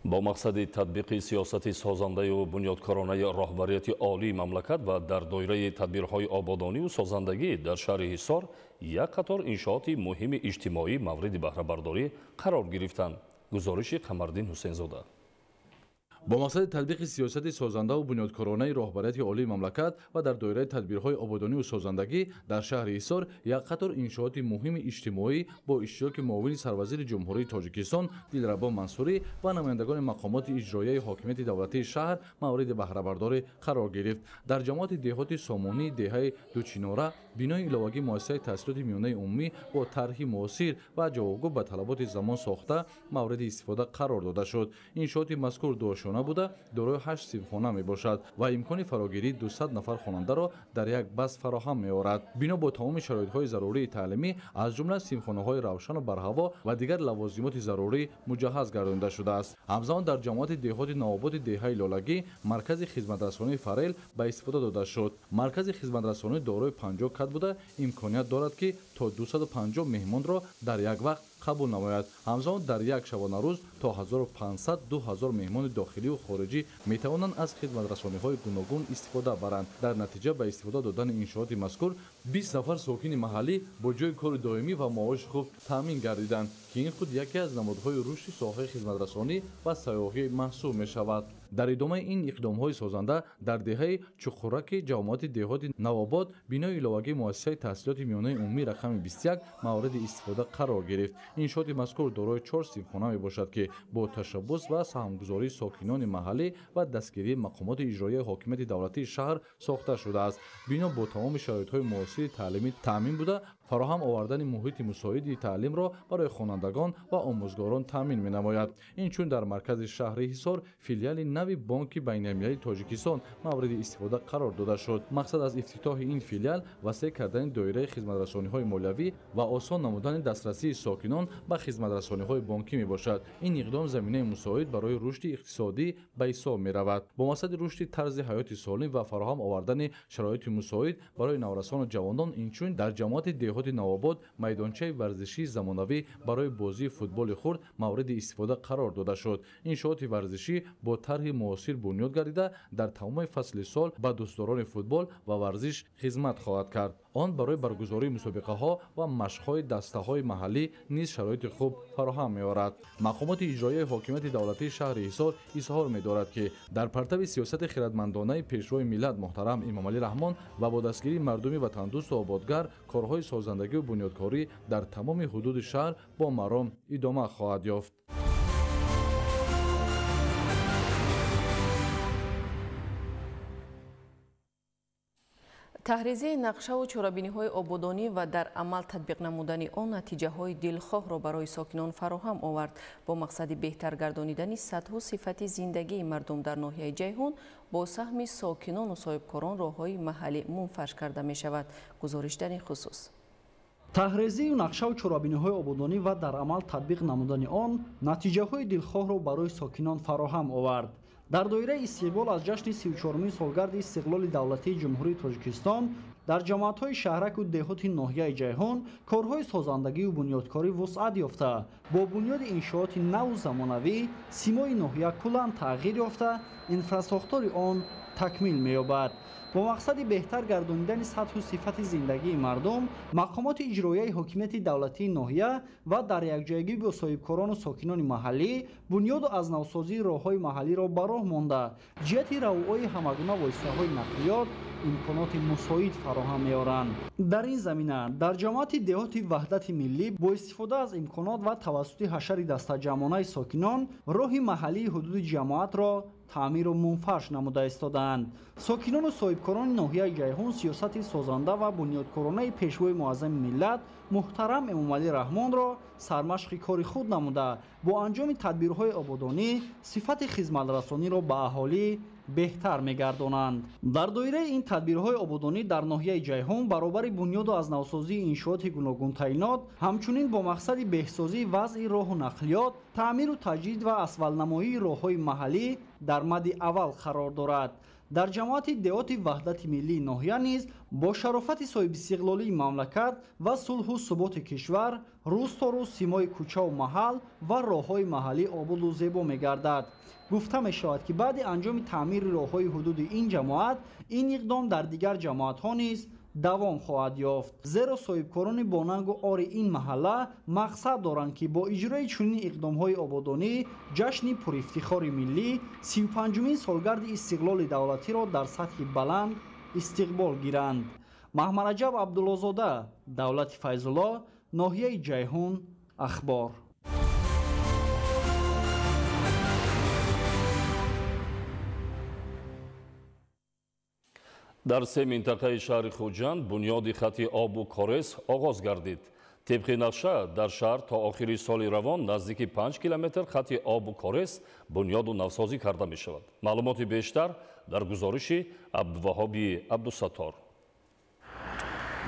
با مقصد تطبیق سیاست سازنده و بنیادکارانه راهبریت عالی مملکت و در دایره تدبیرهای آبادانی و سازندگی در شهر حصار یک قطار انشاءات مهم اجتماعی مورد بهره برداری قرار گرفتند. گزارش قمردین حسینزاده. با مقصد تطبیق سیاست سازنده و بنیادکارانه راهبریت عالی مملکت و در دایره تدبیرهای آبادانی و سازندگی در شهر حصار یک قطار انشاءات مهم اجتماعی با اشتراک معاون سروزیر جمهوری تاجیکستان دلربا منصوری و نمایندگان مقامات اجرایی حاکمیت دولتی شهر مورد بهره برداری قرار گرفت. در جماعت دهات سامانی دهه دوچیناره بنای علاوگی مؤسسه تحصیلات میانه عمومی با طرح معاصر و جوابگو به طلبات زمان ساخته مورد استفاده قرار داده شد. انشاءات مذکور بوده دارای 8 سیبخانه می باشد و امکان فراگیری 200 نفر خواننده را در یک بس فراهم می آورد. بنا با تمام شرایط های ضروری تعلیمی از جمله سیبخانه های روشن و برهوا و دیگر لوازمات ضروری مجهز گردانده شده است. همزمان در جماعت دهات نوآباد دهه لالگی مرکز خدمت رسانی فریل به استفاده داده شد. مرکز خدمت رسانی دارای 50 کت بوده امکانیت دارد که تا 250 مهمان را در یک وقت قبول نماید. همزمان در یک شبانه روز تا 1500 2000 مهمان داخلی و خارجی می توانند از خدمت رسانی های گوناگون استفاده برند. در نتیجه به استفاده دادن انشاءات مذکور 20 نفر ساکن محلی با جای کار دائمی و معاش خوب تامین گردیدند که این خود یکی از نمودهای رشد ساحه خدمت رسانی و سیاحی محسوب می شود. در ادامه این اقدام های سازنده در دهه چخورک جماعت دهات نوآباد بنای علاوگی مؤسسه تحصیلات میانه عمومی رقم 21 مورد استفاده قرار گرفت. انشاءات مذکور دارای 4 سیبخانه می باشد که با تشبث و سهمگذاری ساکنان محلی و دستگیری مقامات اجرایی حاکمیت دولتی شهر ساخته شده است. بنا با تمام شرایط‌های معاصر تعلیمی تامین بوده فراهم آوردن محیط مساعد تعلیم را برای خوانندگان و آموزگاران تامین می‌نماید. این چون در مرکز شهر حصار فیلیال نوی بانک بین‌المللی تاجیکستان مورد استفاده قرار داده شد. مقصد از افتتاح این فیلیال وسیع کردن دایره خدمت رسانی‌های مالیوی و آسان نمودن دسترسی ساکنان به خدمت رسانی‌های بانکی میباشد. این اقدام زمینه مساعد برای رشد اقتصادی به حساب می‌رود. با مقصد رشد طرز حیات سالم و فراهم آوردن شرایط مساعد برای نورسان و جوانان اینچون در جماعت دهات نوآباد میدانچه ورزشی زمانوی برای بازی فوتبال خرد مورد استفاده قرار داده شد. انشاءات ورزشی با طرح معاصر بنیاد گردیده در تمام فصل سال به دوستداران فوتبال و ورزش خدمت خواهد کرد. آن برای برگزاری مسابقه ها و مشق های دسته های محلی نیز شرایط خوب فراهم می‌آورد. مقامات اجرایی حاکمیت دولتی شهر حصار اظهار می‌دارد که در پرتو سیاست خردمندانه پیشروی ملت محترم امامعلی رحمان و با دستگیری مردم وطندوست و آبادگر کارهای سازندگی و بنیادکاری در تمام حدود شهر با مرام ادامه خواهد یافت. таҳризии нақшаву чорабиниҳои ободонӣ ва дар амал татбиқ намудани он натиҷаҳои дилхоҳро барои сокинон фароҳам овард. бо мақсади беҳтар гардонидани сатҳу сифати зиндагии мардум дар ноҳияи ҷайҳун бо саҳми сокинону соҳибкорон роҳҳои маҳаллӣ мунфаш карда мешавад. гузориш дар ин хусус. таҳрезию нақшаву чорабиниҳои ободонӣ ва дар амал татбиқ намудани он натиҷаҳои дилхоҳро барои сокинон фароҳам овард. дар доираи истиқбол аз ҷашни 34-уми солгарди истиқлоли давлатии ҷумҳурии Тоҷикистон дар ҷамоатҳои шаҳраку деҳоти ноҳияи Ҷайҳун корҳои созандагию бунёдкорӣ вусъат ёфта, бо бунёди иншооти наву замонавӣ симои ноҳия куллан тағйир ёфта, инфрасохтори он такмил меёбад. бо мақсади беҳтар гардонидани сатҳу сифати зиндагии мардум, мақомоти иҷроияи ҳокимияти давлатии ноҳия ва дар якҷоягӣ бо соҳибкорону сокинони маҳаллӣ бунёду азнавсозии роҳҳои маҳаллиро ба роҳ монда, ҷиҳати равои ҳамагуна воситаҳои нақлиёт имконоти мусоид фароҳам меоранд. дар ин замина дар ҷамоати деҳоти ваҳдати миллӣ бо истифода аз имконот ва тавассути ҳашари дастаҷамъонаи сокинон роҳи маҳаллии ҳудуди ҷамоатро таъмиру мунфарш намуда истодаанд. сокинону соҳибкорони ноҳияи Ҷайҳун сиёсати созанда ва бунёдкоронаи пешвои муаззами миллат муҳтарам Эмомалӣ Раҳмонро сармашқи кори худ намуда, бо анҷоми тадбирҳои ободонӣ сифати хизматрасониро ба аҳолӣ беҳтар мегардонанд. дар доираи ин тадбирҳои ободонӣ дар ноҳияи Ҷайҳун баробари бунёду азнавсозии иншооти гуногун таъйинот, ҳамчунин бо мақсади беҳсозии вазъи роҳу нақлиёт, таъмиру таҷдид ва асвалнамоии роҳҳои маҳаллӣ дар мадди аввал қарор дорад. дар ҷамоати деҳоти ваҳдати миллии ноҳия низ бо шарофати соҳибистиқлолии мамлакат ва сулҳу суботи кишвар рӯз то рӯз симои кӯчаву маҳал ва роҳҳои маҳаллӣ обуду зебо мегардад. гуфта мешавад ки баъди анҷоми таъмири роҳҳои ҳудуди ин ҷамоат ин иқдом дар дигар ҷамоатҳо низ давом хоҳад ёфт, зеро соҳибкорони бонангу ори ин маҳалла мақсад доранд ки бо иҷрои чунин иқдомҳои ободонӣ ҷашни пурифтихори миллӣ 35-умин солгарди истиқлоли давлатиро дар сатҳи баланд истиқбол гиранд. Маҳмараҷаб Абдуллозода, Давлати Файзулло, ноҳияи Ҷайҳун, Ахбор. дар се минтақаи шаҳри Хуҷанд бунёди хати обу корес оғоз гардид. тибқи нақша дар шаҳр то охири соли равон наздики 5 километр хати обу корес бунёду навсозӣ карда мешавад. маълумоти бештар дар гузориши Абдуваҳоби Абдусаттор.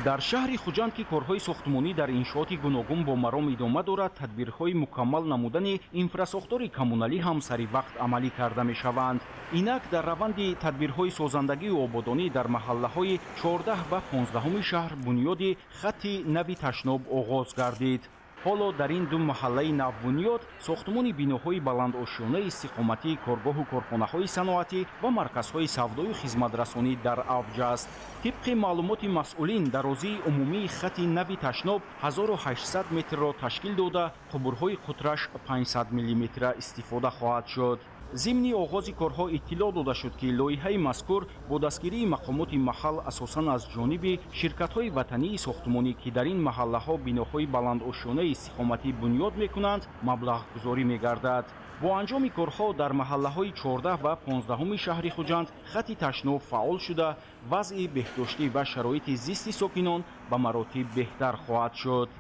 дар шаҳри Хуҷанд ки корҳои сохтмонӣ дар иншооти гуногун бо маром идома дорад, тадбирҳои мукаммал намудани инфрасохтори коммуналӣ ҳам сари вақт амалӣ карда мешаванд. инак дар раванди тадбирҳои созандагию ободонӣ дар маҳаллаҳои 14 ва 15-уми шаҳр бунёди хатти нави ташноб оғоз гардид. ҳоло дар ин ду маҳаллаи навбунёд сохтмони биноҳои баландошёнаи истиқоматӣ, коргоҳу корхонаҳои саноатӣ ва марказҳои савдою хизматрасонӣ дар авҷ аст. тибқи маълумоти масъулин, дарозии умумии хатти нави ташноб 1800 метрро ташкил дода, қубурҳои қутраш 500 миллиметра истифода хоҳад шуд. зимни оғози корҳо иттилоъ дода шуд ки лоиҳаи мазкур бо дастгирии мақомоти маҳал асосан аз ҷониби ширкатҳои ватании сохтмонӣ ки дар ин маҳаллаҳо биноҳои баландошёнаи истиқоматӣ бунёд мекунанд, маблағгузорӣ мегардад. бо анҷоми корҳо дар маҳаллаҳои 14 ва 15-уми шаҳри Хуҷанд хатти ташноб фаъол шуда, вазъи беҳдоштӣ ва шароити зисти сокинон ба маротиб беҳтар хоҳад шуд.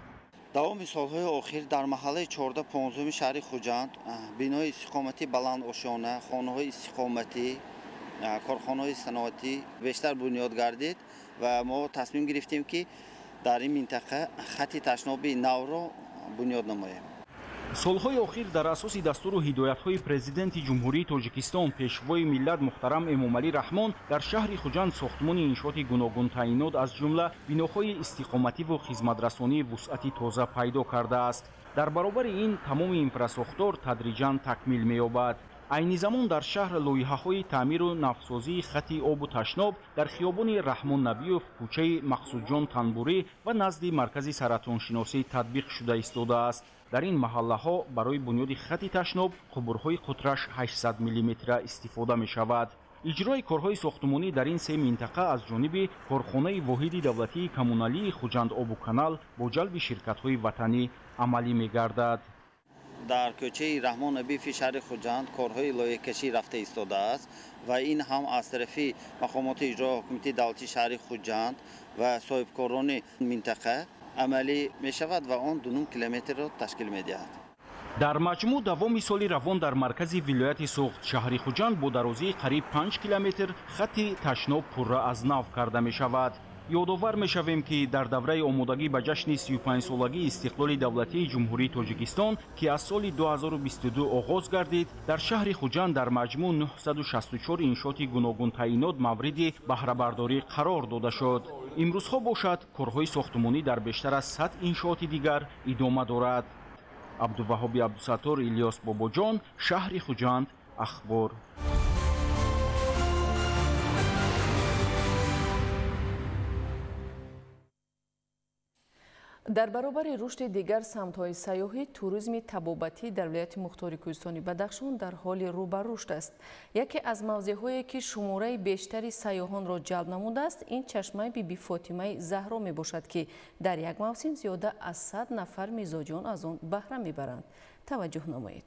давоми солҳои охир дар маҳаллаи 14-15-уми шаҳри Хуҷанд бинои истиқоматӣ баландошона, хонаҳои истиқоматӣ, корхонаҳои саноатӣ бештар бунёд гардид ва мо тасмим гирифтем ки дар ин минтақа хатти ташноби навро бунёд намоем. солҳои охир дар асоси дастуру ҳидоятҳои президенти ҷумҳурии Тоҷикистон пешвои миллат муҳтарам Эмомалӣ Раҳмон дар шаҳри Хуҷанд сохтмони иншооти гуногун таъйинот аз ҷумла биноҳои истиқомативу хизматрасонии вусъати тоза пайдо кардааст. дар баробари ин тамоми инфрасохтор тадриҷан такмил меёбад. айни замон дар шаҳр лоиҳаҳои таъмиру навсозии хатти обу ташноб дар хиёбони Раҳмон Набиёв, кӯчаи Мақсудҷон Танбурӣ ва назди маркази саратоншиносӣ татбиқ шуда истодааст. дар ин маҳаллаҳо барои бунёди хатти ташноб қубурҳои қутраш 800 миллиметра истифода мешавад. иҷрои корҳои сохтмонӣ дар ин се минтақа аз ҷониби корхонаи воҳиди давлатии коммуналии Хуҷанд обу канал бо ҷалби ширкатҳои ватанӣ амалӣ мегардад. дар кӯчаи Раҳмон Набиёви шаҳри Хуҷанд корҳои лоиҳакашӣ рафта истодааст ва ин ҳам аз тарафи мақомоти иҷрои ҳокимияти давлатии шаҳри Хуҷанд ва соҳибкорони минтақа амалӣ мешавад ва он 2 километрро ташкил медиҳад. дар маҷмӯъ давоми соли равон дар маркази вилояти Суғд шаҳри Хуҷанд бо дарозии қариб 5 километр хатти ташноб пурра аз нав карда мешавад. ёдовар мешавем ки дар давраи омодагӣ ба ҷашни 35-солагии истиқлоли давлатии ҷумҳурии тоҷикистон ки аз соли 2022 оғоз гардид, дар шаҳри Хуҷанд дар маҷмӯъ 964 иншооти гуногун таъинот мавриди баҳрабардорӣ қарор дода шуд. имрӯзҳо бошад корҳои сохтмонӣ дар бештар аз 100 иншооти дигар идома дорад. абдуваҳоби абдусаттор, Илёс Бобоҷон, шаҳри Хуҷанд, ахбор. дар баробари рушди дигар самтҳои сайёҳӣ, туризми табобатӣ дар вилояти мухтори Кӯҳистони Бадахшон дар ҳоли рӯ ба рушд аст. яке аз мавзеъҳое ки шумораи бештари сайёҳонро ҷалб намудааст, ин чашмаи биби Фотимаи Заҳро мебошад ки дар як мавсим зиёда аз 100 нафар мизоҷон аз он баҳра мебаранд. таваҷҷӯҳ намоед.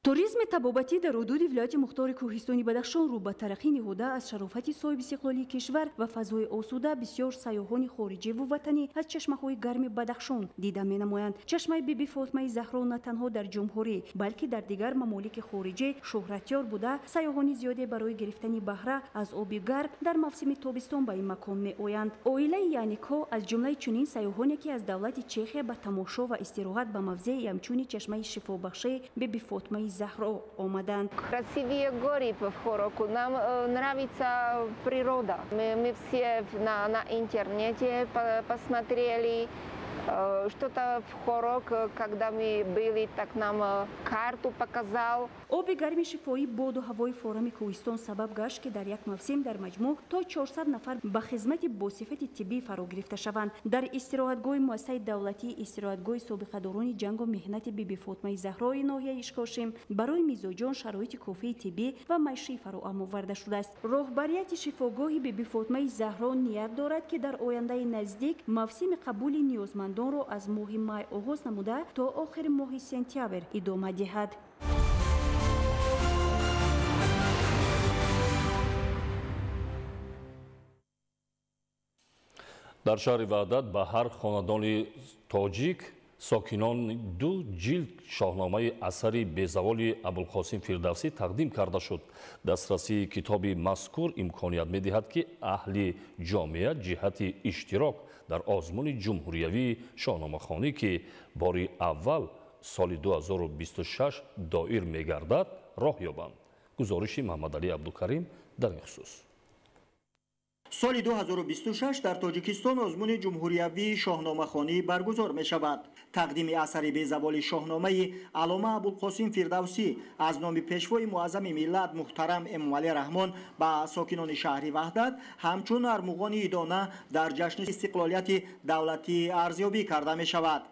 туризми табобатӣ дар ҳудуди вилояти мухтори Кӯҳистони Бадахшон рӯ ба тараққӣ наҳуда аз шарофати соҳиби истиқлолии кишвар ва фазои осуда бисёр сайёҳони хориҷиву ватанӣ аз чашмаҳои гарми Бадахшон дида менамоянд. чашмаи биби Фотимаи Заҳро на танҳо дар ҷумҳурӣ, балки дар дигар мамолики хориҷӣ шӯҳратёр буда, сайёҳони зиёде барои гирифтани баҳра аз оби гарм дар мавсими тобистон ба ин макон меоянд. оилаи Яникҳо аз ҷумлаи чунин сайёҳоне ки аз давлати Чехия ба тамошо ва истироҳат ба мавзеи ҳамчуни чашмаи шифобахши биби Фотимаи Заҳро омаданд. Красивые горы в Хороку. Нам нравится природа. Мы все на интернете посмотрели что-то в Хорок, когда мы были, так нам карту показал. оби гарми шифоӣ боду ҳавои форами Кӯҳистон сабаб гашт ки дар як мавсим дар маҷмӯъ то 400 нафар ба хизмати босифати тиббӣ фаро гирифта шаванд. дар истироҳатгоҳи муассисаи давлатӣ истироҳатгоҳи собиқадорони ҷангу меҳнати биби Фотимаи Заҳрои ноҳияи Ишкошим барои мизоҷон шароити кофии тиббӣ ва маишӣ фароҳам оварда шудааст. роҳбарияти шифогоҳи биби Фотимаи Заҳро ният дорад ки дар ояндаи наздик мавсими қабули ниёзмандонро аз моҳи май оғоз намуда то охири моҳи сентябр идома диҳад. дар шаҳри Ваҳдат ба ҳар хонадони тоҷик сокинон 2 ҷилд шоҳномаи асари безаволи Абулқосим Фирдавсӣ тақдим карда шуд. дастрасии китоби мазкур имконият медиҳад ки аҳли ҷомеа ҷиҳати иштирок дар озмуни ҷумҳуриявии шоҳномахонӣ ки бори аввал соли 2026 доир мегардад роҳ ёбанд. гузориши Муҳаммадалӣ Абдукарим дар ин хусус. соли 2026 дар Тоҷикистон озмуни ҷумҳуриявии шоҳномахонӣ баргузор мешавад. тақдими асари безаволи шоҳномаи алома Абулқосим Фирдавсӣ аз номи пешвои муаззами миллат муҳтарам Эмомалӣ Раҳмон ба сокинони шаҳри Ваҳдат ҳамчун армуғони идона дар ҷашни истиқлолияти давлатӣ арзёбӣ карда мешавад.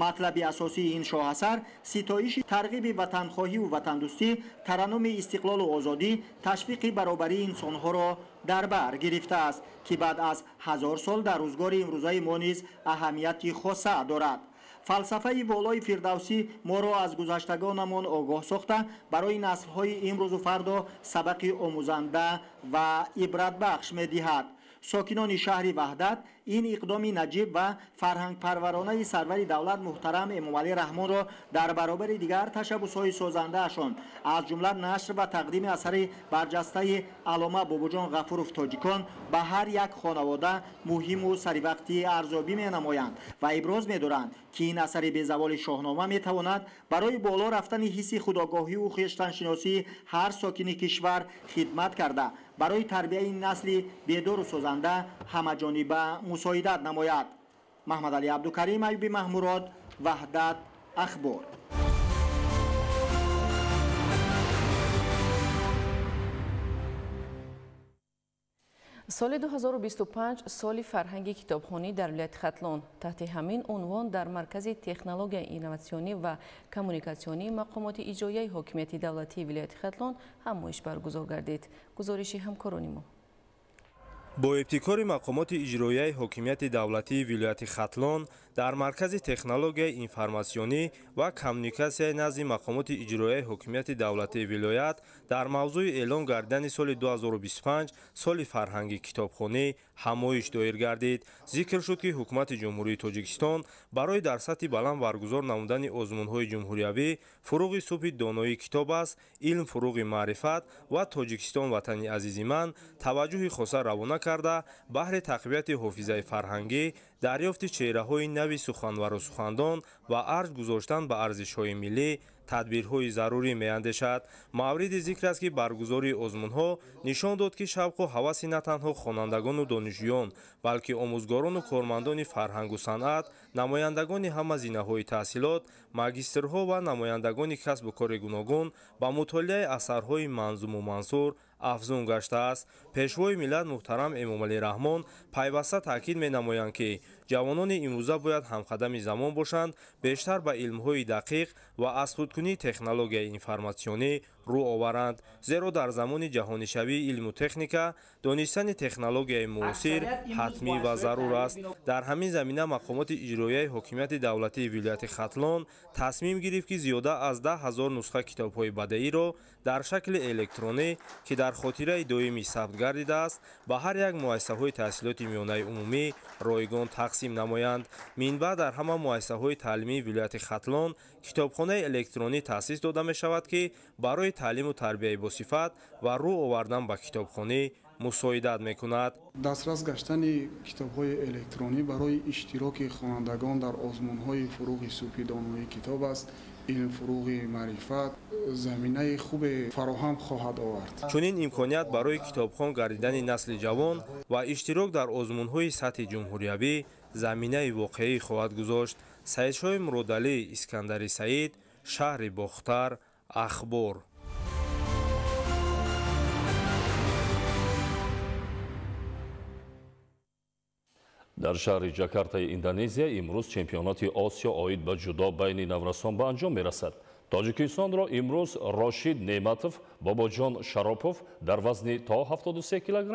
матлаби асосии ин шоҳасар ситоиши тарғиби ватанхоҳиву ватандӯстӣ, тараннуми истиқлолу озодӣ, ташвиқи баробарии инсонҳоро дар бар гирифтааст ки баъд аз 1000 сол дар рӯзгори имрӯзаи мо низ аҳамияти хоса дорад. фалсафаи волои Фирдавсӣ моро аз гузаштагонамон огоҳ сохта барои наслҳои имрӯзу фардо сабақи омӯзанда ва ибратбахш медиҳад. сокинони шаҳри Ваҳдат ин иқдоми наҷиб ва фарҳангпарваронаи сарвари давлат муҳтарам Эмомалӣ Раҳмонро дар баробари дигар ташаббусҳои созандаашон аз ҷумла нашр ва тақдими асари барҷастаи алома Бобоҷон Ғафуров Тоҷикон ба ҳар як хонавода муҳиму саривақти арзёбӣ менамоянд ва иброз медоранд ки ин асари безаволи шоҳнома метавонад барои боло рафтани ҳисси худогоҳиву хештаншиносии ҳар сокини кишвар хидмат карда барои тарбияи насли бедору созанда ҳамаҷониба мусоидат намояд. Маҳмадалӣ Абдукарим, Аюби Маҳмурод, Ваҳдат, Ахбор. соли 2025 соли фарҳанги китобхонӣ дар вилояти Хатлон. таҳти ҳамин унвон дар маркази технологияи инноватсионӣ ва коммуникатсионии мақомоти иҷроияи ҳокимияти давлатии вилояти Хатлон ҳамоиш баргузор гардид. гузориши ҳамкорони мо. бо ибтикори мақомоти иҷроияи ҳокимияти давлатии вилояти Хатлон дар маркази технологияи информатсионӣ ва коммуникатсияи назди мақомоти иҷроияи ҳокимияти давлатии вилоят дар мавзӯи эълон гардидани соли 2025 соли фарҳанги китобхонӣ ҳамоиш доир гардид. зикр шуд ки ҳукумати ҷумҳурии Тоҷикистон барои дар сатҳи баланд баргузор намудани озмунҳои ҷумҳуриявӣ фуруғи субҳи доноии китоб аст, илм фуруғи маърифат ва Тоҷикистон ватани азизи ман таваҷҷӯҳи хоса равона карда баҳри тақвияти ҳофизаи фарҳангӣ, дарёфти чеҳраҳои нави суханвару сухандон ва арз гузоштан ба арзишҳои миллӣ тадбирҳои зарурӣ меандешад. мавриди зикр аст ки баргузории озмунҳо нишон дод ки шавқу ҳаваси на танҳо хонандагону донишҷӯён, балки омӯзгорону кормандони фарҳангу санъат, намояндагони ҳама зинаҳои таҳсилот, магистрҳо ва намояндагони касбу кори гуногун ба мутолиаи асарҳои манзуму мансур афзун гаштааст. пешвои миллат муҳтарам Эмомалӣ Раҳмон пайваста таъкид менамоянд ки ҷавонони имрӯза бояд ҳамқадами замон бошанд, бештар ба илмҳои дақиқ ва аз худкунии технологияи информатсионӣ рӯ оваранд, зеро дар замони ҷаҳонишавии илму техника донистани технологияи муосир ҳатмӣ ва зарур аст. дар ҳамин замина мақомоти иҷроияи ҳокимияти давлатии вилояти Хатлон тасмим гирифт ки зиёда аз 10 000 нусха китобҳои бадеиро дар шакли электронӣ ки дар хотираи доимӣ сабт гардидааст ба ҳар як муассисаҳои таҳсилоти миёнаи умумӣ ройгон тақсим намоянд. минбаъд дар ҳама муассисаҳои таълимии вилояти Хатлон китобхонаи электронӣ таъсис дода мешавад ки барои таълиму тарбияи босифат ва рӯ овардан ба китобхонӣ мусоидат мекунад. дастрас гаштани китобҳои электронӣ барои иштироки хонандагон дар озмунҳои фуруғи субҳидонии китоб аст илмфуруғи маърифат заминаи хубе фароҳам хоҳад овард. чунин имконият барои китобхон гардидани насли ҷавон ва иштирок дар озмунҳои сатҳи ҷумҳуриявӣ заминаи воқеӣ хоҳад гузошт. Саидшоҳи Муродалӣ, Искандари Саид, шаҳри Бохтар, Ахбор. дар шаҳри ҷакартаи Индонезия имрӯз чемпионати Осиё оид ба ҷудо байни наврасон ба анҷом мерасад. Тоҷикистонро имрӯз Рошид Неъматов, Бобоҷон Шаропов дар вазни то 73 кг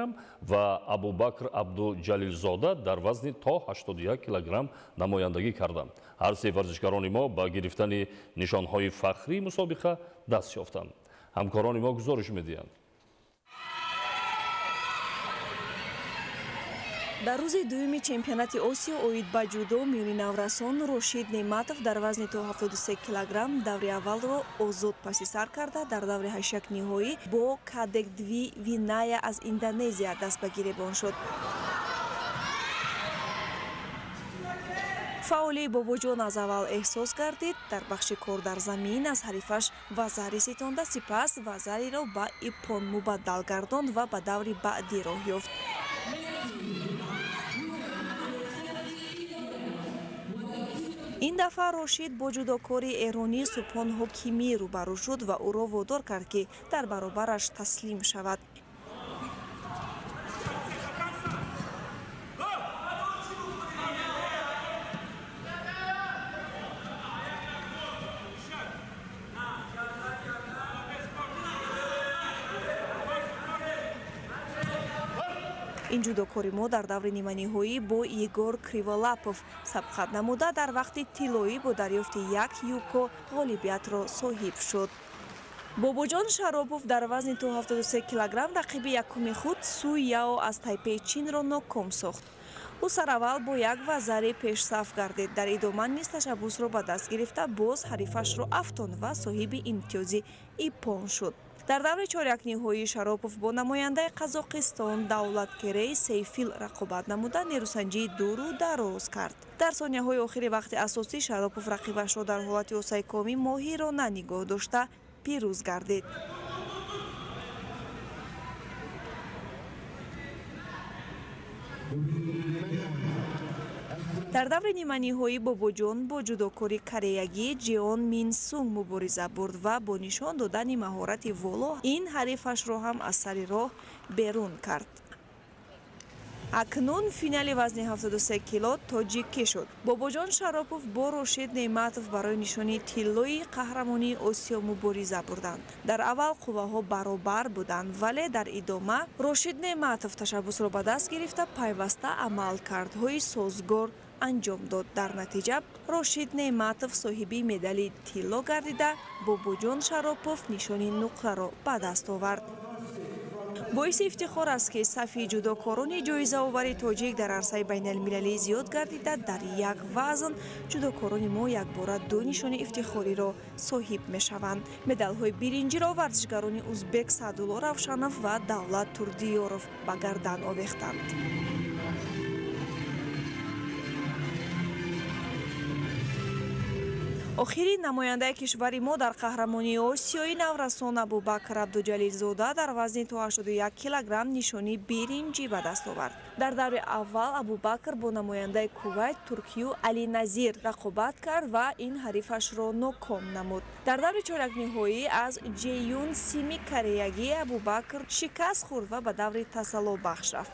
ва Абубакр Абдуҷалилзода дар вазни то 81 кг намояндагӣ карданд. ҳар се варзишгарони мо ба гирифтани нишонҳои фахрии мусобиқа даст ёфтанд. ҳамкорони мо гузориш медиҳанд. дар рӯзи дуюми чемпионати Осиё оид ба ҷудо миёни наврасон Рошид Неъматов дар вазни то 73 кг даври аввалро озод паси сар карда дар даври 8 ниҳоӣ бо Кадекдви Виная аз Индонезия даст ба гиребон шуд. фаъоли Бобоҷон аз аввал эҳсос гардид, дар бахши кор дар замин аз ҳарифаш вазари ситонда, сипас вазариро ба иппон мубаддал гардонд ва ба даври баъдӣ роҳ ёфт. ин дафъа Рошид бо ҷудокори эронӣ Субҳон Ҳокимӣ рӯбарӯ шуд ва ӯро водор кард ки дар баробараш таслим шавад. ин ҷудокори мо дар даври ниманиҳоӣ бо Егор Криволапов сабқат намуда дар вақти тиллоӣ бо дарёфти 1 юко ғолибиятро соҳиб шуд. Бобоҷон Шаропов дар вазни то 73 кг рақиби якуми худ Су Яо аз Тайпей Чинро ноком сохт. ӯ сараввал бо як вазари пешсаф гардид. дар идома низ ташаббусро ба даст гирифта боз ҳарифашро афтонд ва соҳиби имтиёзи иппон шуд. дар даври чорякниҳоӣ Шаропов бо намояндаи Қазоқистон Давлаткерей Сейфил рақобат намуда нерӯсанҷии дуру дароз кард. дар сонияҳои охири вақти асосӣ Шаропов рақибашро дар ҳолати осайкоми моҳирона нигоҳ дошта пирӯз гардид. дар даври ниманиҳоӣ Бобоҷон бо ҷудокори кореягӣ Ҷеон Мин Сунг мубориза бурд ва бо нишон додани маҳорати воло ин ҳарифашро ҳам аз сари роҳ берун кард. акнун финали вазни 73 кило тоҷикӣ шуд. Бобоҷон Шаропов бо Рошид Неъматов барои нишони тиллои қаҳрамонии Осиё мубориза бурданд. дар аввал қувваҳо баробар буданд, вале дар идома Рошид Неъматов ташаббусро ба даст гирифта пайваста амалкардҳои созгор анҷом дод. дар натиҷа Рошид Неъматов соҳиби медали тилло гардида, Бобоҷон Шаропов нишони нуқтаро ба даст овард. боиси ифтихор аст ки сафи ҷудокорони ҷоизаовари тоҷик дар арсаи байналмилалӣ зиёд гардида дар як вазн ҷудокорони мо якбора ду нишони ифтихориро соҳиб мешаванд. медалҳои биринҷиро варзишгарони узбек Саъдулло Равшанов ва Давлат Турдиёров ба гардан овехтанд. охири намояндаи кишвари мо дар қаҳрамонии осиёи наврасон Абубакр Абдуҷалилзода дар вазни то 81 килограмм нишони биринҷӣ ба даст овард. дар даври аввал Абубакр бо намояндаи Кувайт Туркию Али Назир рақобат кард ва ин ҳарифашро ноком намуд. дар даври чоракниҳоӣ аз Ҷеюн Сими кореягӣ Абубакр шикаст хӯрд ва ба даври тасаллобахш рафт.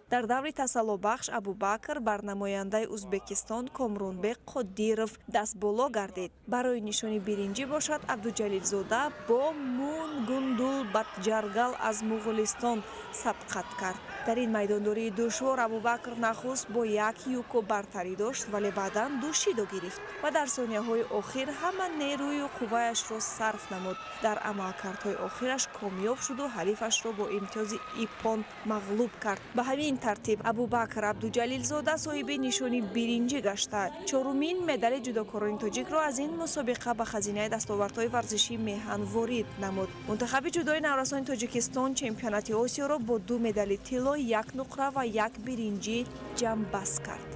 дар даври тасаллобахш Абубакр бар намояндаи Узбекистон Комрунбек Қодиров дастболо гардид. барои нишони биринҷӣ бошад Абдуҷалилзода бо Мун Гундул Батҷаргал аз Муғулистон сабқат кард. дар ин майдондории душвор Абубакр нахуст бо як юко бартарӣ дошт, вале баъдан душидо гирифт ва дар сонияҳои охир ҳама нерӯю қувваашро сарф намуд. дар амалкардҳои охираш комёб шуду ҳарифашро бо имтиёзи иппон мағлуб кард. ба ҳамин тартиб Абубакр Абдуҷалилзода соҳиби нишони биринҷӣ гашта чорумин медали ҷудокорони тоҷикро аз ин мусобиқа ба хазинаи дастовардҳои варзишӣ меҳан ворид намуд. мунтахаби ҷудои наврасони Тоҷикистон чемпионати Осиёро бо 2 медали тилло, 1 нуқра ва 1 биринҷӣ ҷамъбаст кард.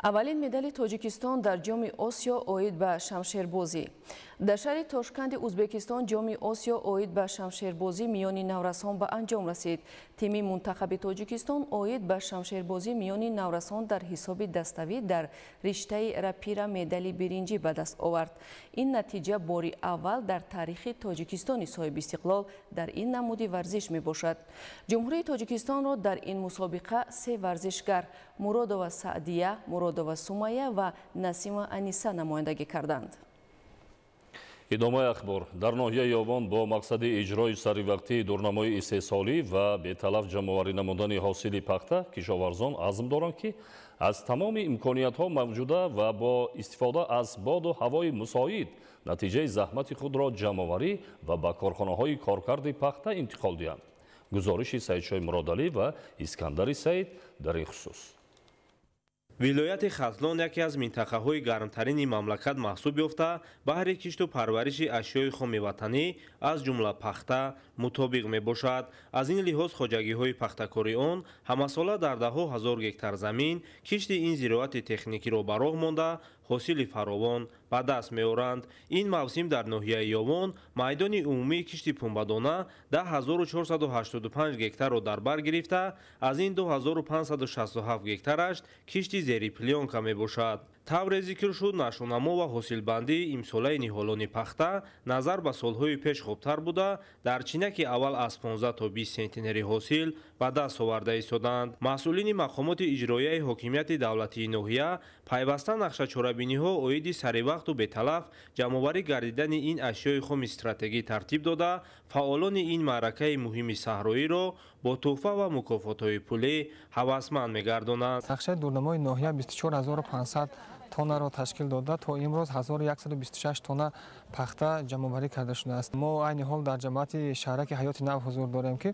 аввалин медали Тоҷикистон дар ҷоми Осиё оид ба шамшербозӣ. дар шаҳри Тошканди Узбекистон ҷоми Осиё оид ба шамшербозӣ миёни наврасон ба анҷом расид. тими мунтахаби Тоҷикистон оид ба шамшербозӣ миёни наврасон дар ҳисоби даставӣ дар риштаи рапира медали биринҷӣ ба даст овард. ин натиҷа бори аввал дар таърихи Тоҷикистони соҳиби истиқлол дар ин намуди варзиш мебошад. ҷумҳурии Тоҷикистонро дар ин мусобиқа 3 варзишгар Муродова Саъдия, Муродова Сумайя ва Насима Аниса намояндагӣ карданд. идомаи ахбор. дар ноҳияи Ёвон бо мақсади иҷрои саривақтии дурнамои истеҳсолӣ ва беталаф ҷамъоварӣ намудани ҳосили пахта кишоварзон азм доранд ки аз тамоми имкониятҳо мавҷуда ва бо истифода аз боду ҳавои мусоид натиҷаи заҳмати худро ҷамъоварӣ ва ба корхонаҳои коркарди пахта интиқол диҳанд. гузориши Саидшоҳи Муродалӣ ва Искандари Саид дар ин хусус. вилояти Хатлон яке аз минтақаҳои гармтарини мамлакат маҳсуб ёфта баҳри кишту парвариши ашёи хуми ватанӣ аз ҷумла пахта мутобиқ мебошад. аз ин лиҳоз хоҷагиҳои пахтакори он ҳамасола дар даҳо ҳазор гектар замин кишти ин зироати техникиро ба роҳ монда ҳосили фаровон ба даст меоранд. ин мавсим дар ноҳияи Ёвон майдони умумии кишти пунбадона 10485 гектарро дар бар гирифта, аз ин 2567 гектараш кишти зери плёнка мебошад. тавре зикр шуд нашунамо ва ҳосилбандии имсолаи ниҳолони пахта назар ба солҳои пеш хубтар буда дар чинаки аввал аз 15 то 20 сентинери ҳосил ба даст оварда истоданд. масъулини мақомоти иҷроияи ҳокимияти давлатии ноҳия пайваста нақшачорабиниҳо оиди саривақту беталаф ҷамъоварӣ гардидани ин ашёи хуми стратегӣ тартиб дода фаъолони ин маъракаи муҳими саҳроиро бо тӯҳфа ва мукофотҳои пулӣ ҳавасманд мегардонанд. нақшаи дурнамои ноҳия 24500 тонаро ташкил дода то имрӯз 1126 тонна пахта ҷамъоварӣ карда шудааст. мо айни ҳол дар ҷамоати шаҳраки ҳаёти нав ҳузур дорем ки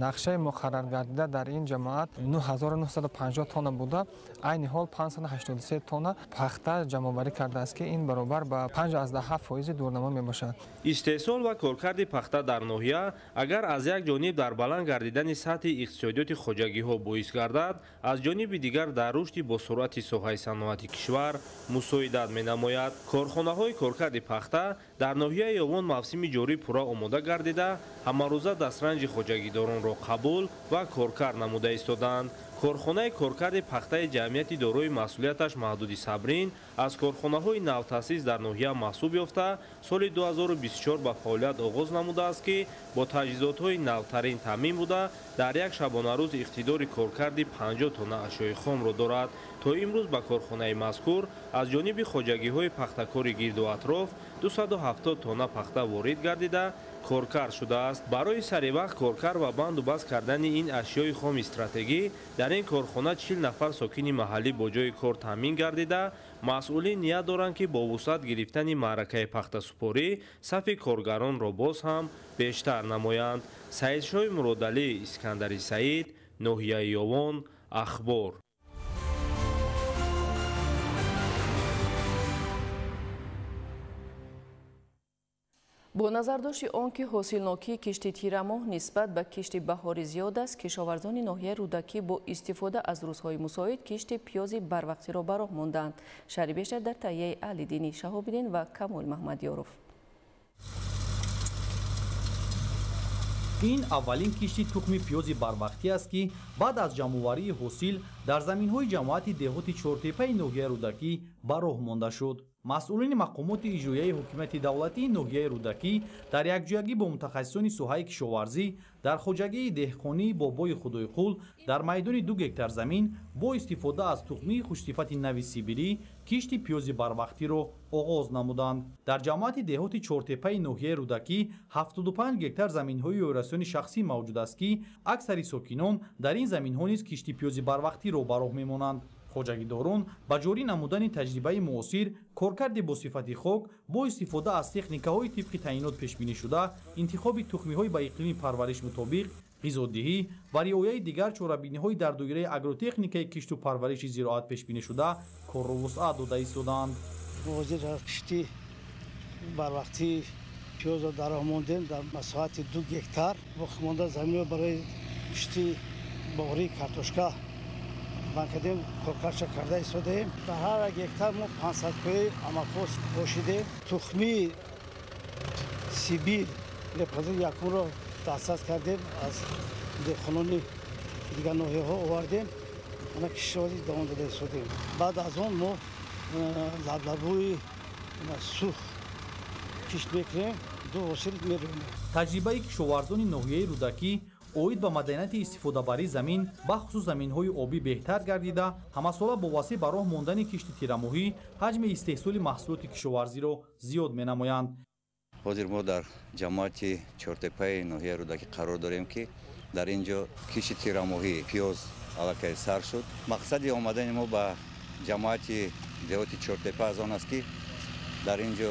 нақшаи муқаррар гардида дар ин ҷамоат 9950 тонна буда айни ҳол 583 тонна пахта ҷамъоварӣ кардааст ки ин баробар ба 5.7% дурнамо мебошад. истеҳсол ва коркарди пахта дар ноҳия агар аз як ҷониб дар баланд гардидани сатҳи иқтисодиёти хоҷагиҳо боис гардад, аз ҷониби дигар дар рушди босуръати соҳаи саноати кишвар мусоидат менамояд. корхонаҳои коркарди пахта дар ноҳияи Ёвон мавсими ҷорӣ пурра омода гардида ҳамарӯза дастранҷи хоҷагидоронро қабул ва коркар намуда истоданд. корхонаи коркарди пахтаи ҷамъияти дорои масъулияташ маҳдуди Сабрин аз корхонаҳои навтаъсис дар ноҳия маҳсуб ёфта соли 2024 ба фаъолият оғоз намудааст ки бо таҷҳизотҳои навтарин таъмин буда дар як шабонарӯз иқтидори коркарди 50 тонна ашёи хомро дорад. то имрӯз ба корхонаи мазкур аз ҷониби хоҷагиҳои пахтакори гирду атроф 270 тонна пахта ворид гардида коркар шудааст. Барои саривақт коркар ва банду баст кардани ин ашёи хоми стратегӣ дар ин корхона 40 нафар сокини маҳаллӣ бо ҷои кор таъмин гардида, масъулин ният доранд ки бо вусат гирифтани маъракаи пахтасупорӣ сафи коргаронро боз ҳам бештар намоянд. Саидшоҳи Муродалӣ, Искандари Саид, Ноҳияи Ёвон, Ахбор. бо назардошти он ки ҳосилнокии кишти тирамоҳ нисбат ба кишти баҳорӣ зиёд аст, кишоварзони ноҳияи Рӯдакӣ бо истифода аз рӯзҳои мусоид кишти пиёзи барвақтиро ба роҳ монданд. шаҳри бештар дар таҳияи Алиддини Шаҳобиддин ва Камол Маҳмадёров. ин аввалин кишти тухми пиёзи барвақтӣ аст ки баъд аз ҷамъоварии ҳосил дар заминҳои ҷамоати деҳоти чортепаи ноҳияи Рӯдакӣ ба роҳ монда шуд. масъулини мақомоти иҷроияи ҳокимияти давлатии ноҳияи Рӯдакӣ дар якҷоягӣ бо мутахассисони соҳаи кишоварзӣ дар хоҷагии деҳқонии Бобои Худойқул дар майдони 2 гектар замин бо истифода аз тухмии хушсифати нави сибирӣ кишти пиёзи барвақтиро оғоз намуданд. дар ҷамоати деҳоти чортепаи ноҳияи Рӯдакӣ 75 гектар заминҳои оирасиёни шахсӣ мавҷуд аст ки аксари сокинон дар ин заминҳо низ кишти пиёзи барвақтиро ба роҳ мемонанд. хоҷагидорон ба ҷорӣ намудани таҷрибаи муосир коркарди бо сифати хок бо истифода аз техникаҳои тибқи таъинот пешбинишуда, интихоби тухмиҳои ба иқлими парвариш мутобиқ, ғизодиҳӣ ва риояи дигар чорабиниҳои дар доираи агротехникаи кишту парвариши зироат пешбинишуда корро вусъат дода истоданд. ҳозир кишти барвақтӣ пиёзро дар роҳ мондем дар масоҳати 2 гектар боқимонда заминро барои кишти боғрии картошка банкадем коркарша карда истодаем. Дар ҳар гектар мо 500 кои амакос бошидем. тухми сибир лепазир якумро дастрас кардем, аз деҳқонони дигар ноҳияҳо овардем, ана кишовари давом дода истодем. баъд аз он мо лаблабӯи сух кишт мекунем, ду ҳосил мерӯем. таҷрибаи кишоварзони ноҳияи Рӯдакӣ оид ба маданияти истифодабарии замин бахусус заминҳои обӣ беҳтар гардида, ҳамасола бо васеъ ба роҳ мондани кишти тирамоҳӣ ҳаҷми истеҳсоли маҳсулоти кишоварзиро зиёд менамоянд. ҳозир мо дар ҷамоати чортепаи ноҳияи Рӯдакӣ қарор дорем ки дар ин ҷо кишти тирамоҳӣ пиёз аллакай сар шуд. мақсади омадани мо ба ҷамоати деҳоти чортепа аз он аст ки дар ин ҷо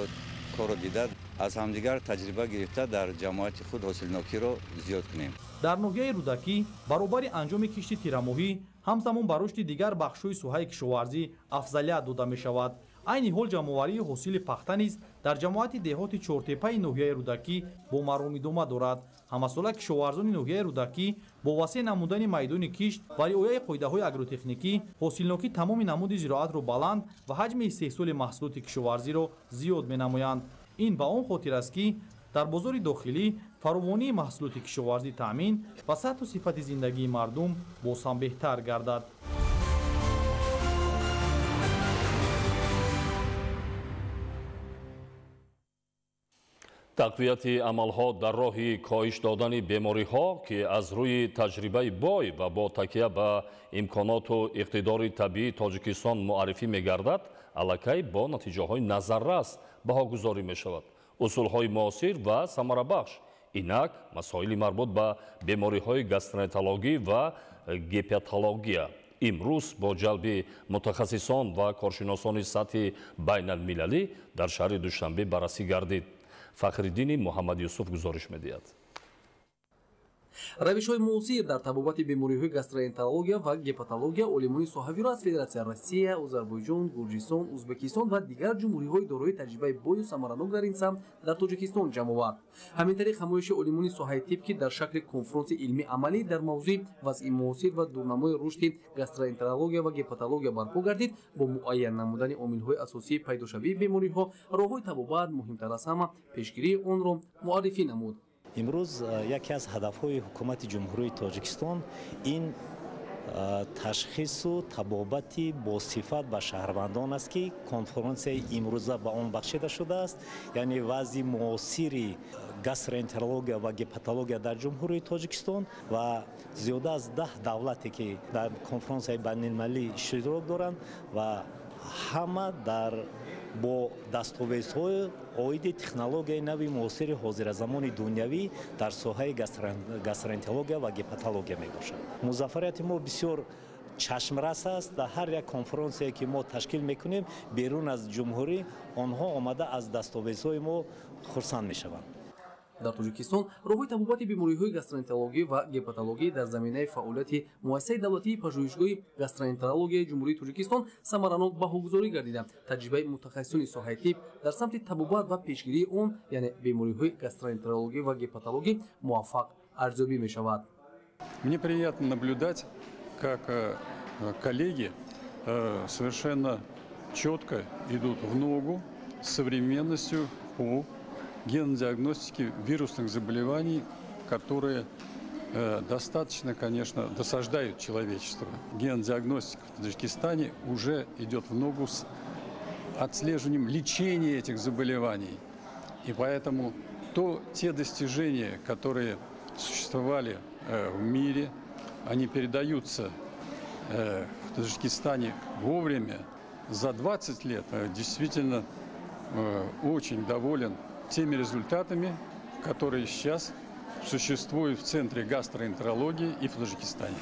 корро дида аз ҳамдигар таҷриба гирифта дар ҷамоати худ ҳосилнокиро зиёд кунем. дар ноҳияи Рӯдакӣ баробари анҷоми кишти тирамоҳӣ ҳамзамон ба рушди дигар бахшҳои соҳаи кишоварзӣ афзалият дода мешавад. айни ҳол ҷамъоварии ҳосили пахта низ дар ҷамоати деҳоти чортепаи ноҳияи Рӯдакӣ бо маромидома дорад. ҳамасола кишоварзони ноҳияи Рӯдакӣ бо васеъ намудани майдони кишт ва риояи қоидаҳои агротехникӣ ҳосилнокии тамоми намуди зироатро баланд ва ҳаҷми истеҳсоли маҳсулоти кишоварзиро зиёд менамоянд. ин ба он хотир аст ки дар бозори дохилӣ фаровонии маҳсулоти кишоварзӣ таъмин ва сатҳу сифати зиндагии мардум боз ҳам беҳтар гардад. тақвияти амалҳо дар роҳи коҳиш додани бемориҳо ки аз рӯи таҷрибаи бой ва бо такя ба имконоту иқтидори табиии Тоҷикистон муаррифӣ мегардад, аллакай бо натиҷаҳои назаррас баҳогузорӣ мешавад. усулҳои муосир ва самарабахш, инак масоили марбут ба бемориҳои гастроэнтерологӣ ва гепатология имрӯз бо ҷалби мутахассисон ва коршиносони сатҳи байналмилалӣ дар шаҳри Душанбе баррасӣ гардид. Фахриддини Муҳаммад Юсуф гузориш медиҳад. равишҳои муосир дар табобати бемориҳои гастроэнтерология ва гепатология олимони соҳавиро аз Федератсияи Россия, Озарбойҷон, Гурҷистон, Ӯзбекистон ва дигар ҷумҳуриҳои дорои таҷрибаи бою самаранок дар ин самт дар Тоҷикистон ҷамъ овард. ҳамин тариқ ҳамоиши олимони соҳаи тибқӣ дар шакли конфронси илмӣ амалӣ дар мавзӯи вазъи муосир ва дурнамои рушди гастроэнтерология ва гепатология барпо гардид, бо муайян намудани омилҳои асосии пайдошавии бемориҳо, роҳҳои табобат, муҳимтар аз ҳама пешгирии онро муаррифӣ намуд. имрӯз яке аз ҳадафҳои ҳукумати ҷумҳурии Тоҷикистон ин ташхису табобати босифат ба шаҳрвандон аст ки конференсияи имрӯза ба он бахшида шудааст, яъне вазъи муосири гастроэнтерология ва гепатология дар ҷумҳурии Тоҷикистон ва зиёда аз 10 давлате ки дар конференсияи байналмилалӣ иштирок доранд ва ҳама дар бо дастовезҳои оиди технологияи нави муосири ҳозиразамони дунявӣ дар соҳаи гастроэнтерология ва гепатология мебошад. музаффарияти мо бисёр чашмрас аст. дар ҳар як конференсие ки мо ташкил мекунем берун аз ҷумҳурӣ онҳо омада аз дастовезҳои мо хурсанд мешаванд. дар тоҷикистон роҳҳои табобати бемориҳои гастроэнтерологӣ ва гепатологӣ дар заминаи фаъолияти муассисаи давлатии пажӯҳишгоҳи гастроэнтерологияи ҷумҳурии тоҷикистон самаранок баҳогузорӣ гардида таҷрибаи мутахассисони соҳаи тиб дар самти табобат ва пешгирии он яъне бемориҳои гастроэнтерологӣ ва гепатологӣ муваффақ арзёбӣ мешавад. Мне приятно наблюдать, как коллеги совершенно четко идут в ногу с современностью по генодиагностики вирусных заболеваний, которые достаточно, конечно, досаждают человечеству. Генодиагностика в Таджикистане уже идет в ногу с отслеживанием лечения этих заболеваний. И поэтому те достижения, которые существовали в мире, они передаются в Таджикистане вовремя. За 20 лет действительно очень доволен теми результатами, которые сейчас существуют в Центре гастроэнтерологии и в Таджикистане.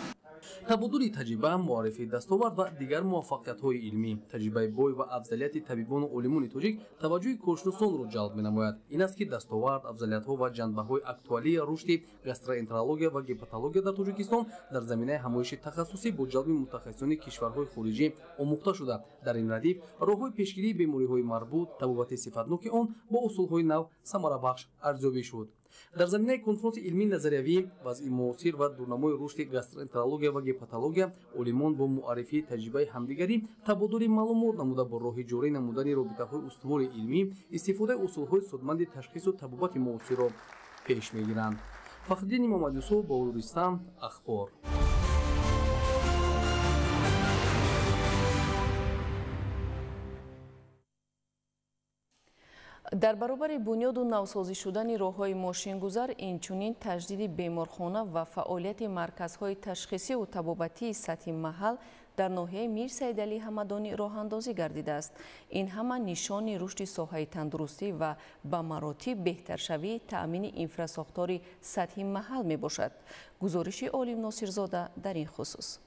табодули таҷриба, муаррифии дастовард ва дигар муваффақиятҳои илмӣ, таҷрибаи бой ва афзалияти табибону олимони тоҷик таваҷҷӯҳи коршиносонро ҷалб менамояд. Ин аст ки дастовард, афзалиятҳо ва ҷанбаҳои актуалии рушди гастроэнтерология ва гепатология дар Тоҷикистон дар заминаи ҳамоиши тахассусӣ бо ҷалби мутахассисони кишварҳои хориҷӣ омӯхта шуда. Дар ин радиф роҳҳои пешгирии бемориҳои марбут, табобати сифатноки он бо усулҳои нав самарабахш арзёбӣ шуд. дар заминаи конференси илмии назариявӣ вазъи муосир ва дурнамои рушди гастроэнтерология ва гепатология олимон бо муаррифии таҷрибаи ҳамдигарӣ табодули маълумот намуда бо роҳи ҷорӣ намудани робитаҳои устувори илмӣ истифодаи усулҳои судманди ташхису табобати муосирро пеш мегиранд. фахриддини муҳаммадюсуф, Бовур Рустам, Ахбор. дар баробари бунёду навсозӣ шудани роҳҳои мошингузар инчунин таҷдиди беморхона ва фаъолияти марказҳои ташхисиву табобатии сатҳи маҳал дар ноҳияи Мир Саидалӣ Ҳамадонӣ роҳандозӣ гардидааст. Ин ҳама нишони рушди соҳаи тандурустӣ ва ба маротиб беҳтаршавии таъмини инфрасохтори сатҳи маҳал мебошад. гузориши Олим Носирзода дар ин хусус.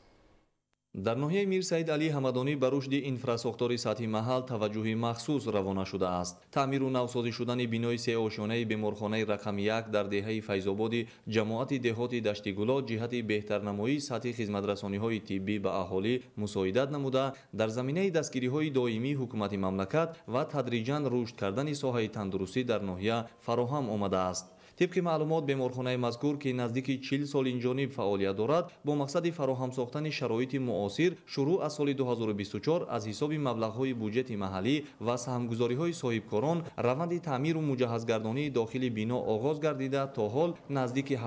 дар ноҳияи Мир Саидалӣ Ҳамадонӣ ба рушди инфрасохтори сатҳи маҳал таваҷҷӯҳи махсус равона шудааст. таъмиру навсозӣ шудани бинои сеошёнаи беморхонаи рақами 1 дар деҳаи Файзободи ҷамоати деҳоти Дашти Гуло ҷиҳати беҳтарнамоии сатҳи хизматрасониҳои тиббӣ ба аҳолӣ мусоидат намуда дар заминаи дастгириҳои доимии ҳукумати мамлакат ва тадриҷан рушд кардани соҳаи тандурустӣ дар ноҳия фароҳам омадааст. طبق معلومات بیمارخانه مذکور که نزدیک 40 سال اینجانب فعالیت دارد با مقصد فراهم ساختن شرایط معاصر شروع از سال 2024 از حساب مبلغ‌های بودجه محلی و سهامگذاری‌های صاحبکاران روند تعمیر و مجهزگردانی داخل بنا آغاز گردیده تا حال نزدیک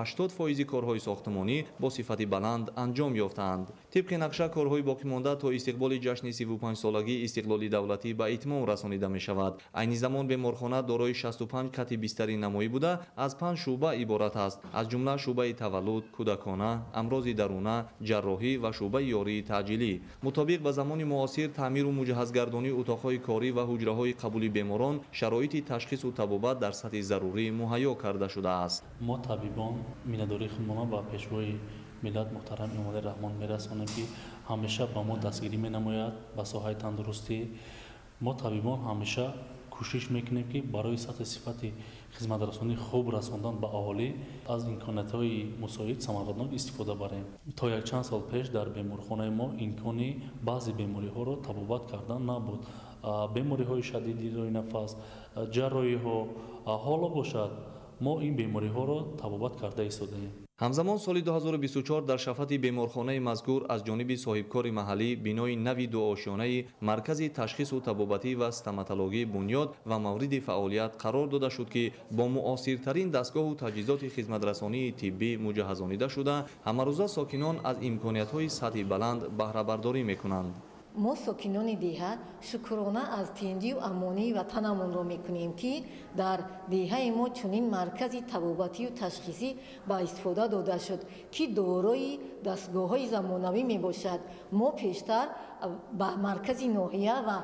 80% کارهای ساختمانی با صفت بلند انجام یافتند. طبق نقشه کارهای باقی مانده تا استقبال جشن 35 سالگی استقلال دولتی به اتمام رسانیده می شود. عین زمان بیمارخانه دارای 65 کت بستر نمایی بوده از 5 شعبه عبارت است، از جمله شعبه تولد، کودکانه، امراض درونه، جراحی و شعبه یاری تعجیلی. مطابق با زمان معاصر تعمیر و مجهزگردانی اتاقهای کاری و حجره‌های قبول بیماران شرایط تشخیص و طبابت در سطح ضروری مهیا کرده شده است. ما طبیبان مینداری خودمان با پیشروی ملت محترم امام رحمان میرسانیم که همیشه با ما دستگیری مینماید با ساحه تندرستی. ما طبیبان همیشه کوشش میکنیم که برای سطح صفت خدمت رسانی خوب رساندن به اهالی از امکانات‌های مساعد ثمربرانه استفاده بریم. تا یک چند سال پیش در بیمارخانه ما امکانی بعضی بیماری‌ها را طبابت کردن نبود. بیماری‌های شدید روی نفس، جراحی‌ها، حالا باشد ما این بیماری‌ها را طبابت کرده ایستادیم. همزمان سال 2024 در شفت بیمارخانه مذکور از جانب صاحبکار محلی بینای نوی دو آشیانه مرکز تشخیص و طبابتی و استماتولوژی بنیاد و مورد فعالیت قرار داده شد که با معاصرترین دستگاه و تجهیزات خدمترسانی طبی مجهزانیده شده همروزه ساکنان از امکانیت‌های سطح بلند بهره برداری می‌کنند. ما ساکنان دیها شکرانه از تنجی و امانی وطنمون رو میکنیم که در دیها ما چنین مرکز طبابتی و تشخیصی با استفاده داده شد که دارای دستگاه های زمانوی می باشد. ما پیشتر با مرکز ناحیه و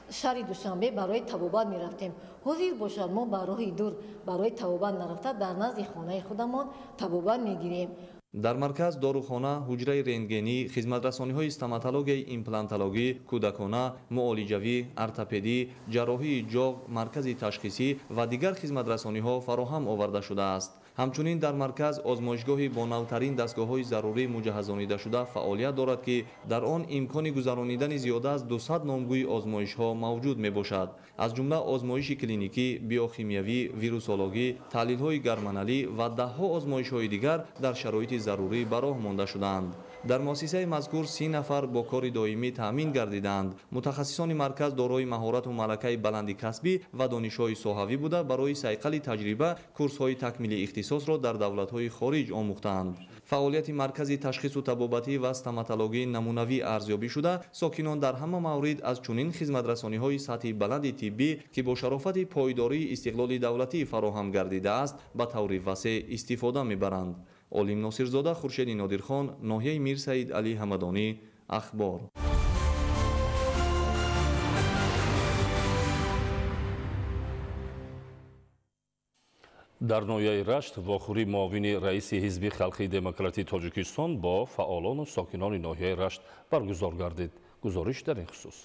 шаҳри Душанбе барои табобат мерафтем. ҳозир бошад мо ба роҳи дур барои табобат нарафта дар назди хонаи худамон табобат мегирем. дар марказ дорухона, ҳуҷраи рентгенӣ, хизматрасониҳои стоматологияи имплантологӣ, кӯдакона, муолиҷавӣ, ортопедӣ, ҷарроҳии ҷоғ, маркази ташхисӣ ва дигар хизматрасониҳо фароҳам оварда шудааст. ҳамчунин дар марказ озмоишгоҳи бо навтарин дастгоҳҳои зарурӣ муҷаҳҳазонидашуда фаъолият дорад, ки дар он имкони гузаронидани зиёда аз 200 номгӯи озмоишҳо мавҷуд мебошад. аз ҷумла озмоиши клиникӣ, биохимиявӣ, вирусологӣ, таҳлилҳои гарманалӣ ва даҳҳо озмоишҳои дигар дар шароити зарурӣ ба роҳ монда шудаанд. дар муассисаи мазкур 30 нафар бо кори доимӣ таъмин гардиданд. мутахассисони марказ дорои маҳорату малакаи баланди касбӣ ва донишҳои соҳавӣ буда барои сайқали таҷриба курсҳои такмилии ихтисосро дар давлатҳои хориҷ омӯхтаанд. фаъолияти маркази ташхису табобатӣ ва стоматологии намунавӣ арзёбӣ шуда, сокинон дар ҳама маврид аз чунин хизматрасониҳои сатҳи баланди тиббӣ, ки бо шарофати пойдории истиқлоли давлатӣ фароҳам гардидааст, ба таври васеъ истифода мебаранд. олим носирзода, хуршеди нодирхон, ноҳияи Мир Саид Али Ҳамадонӣ, ахбор. дар ноҳияи Рашт вохӯрии муовини раиси ҳизби халқии демократии Тоҷикистон бо фаъолону сокинони ноҳияи Рашт баргузор гардид. гузориш дар ин хусус.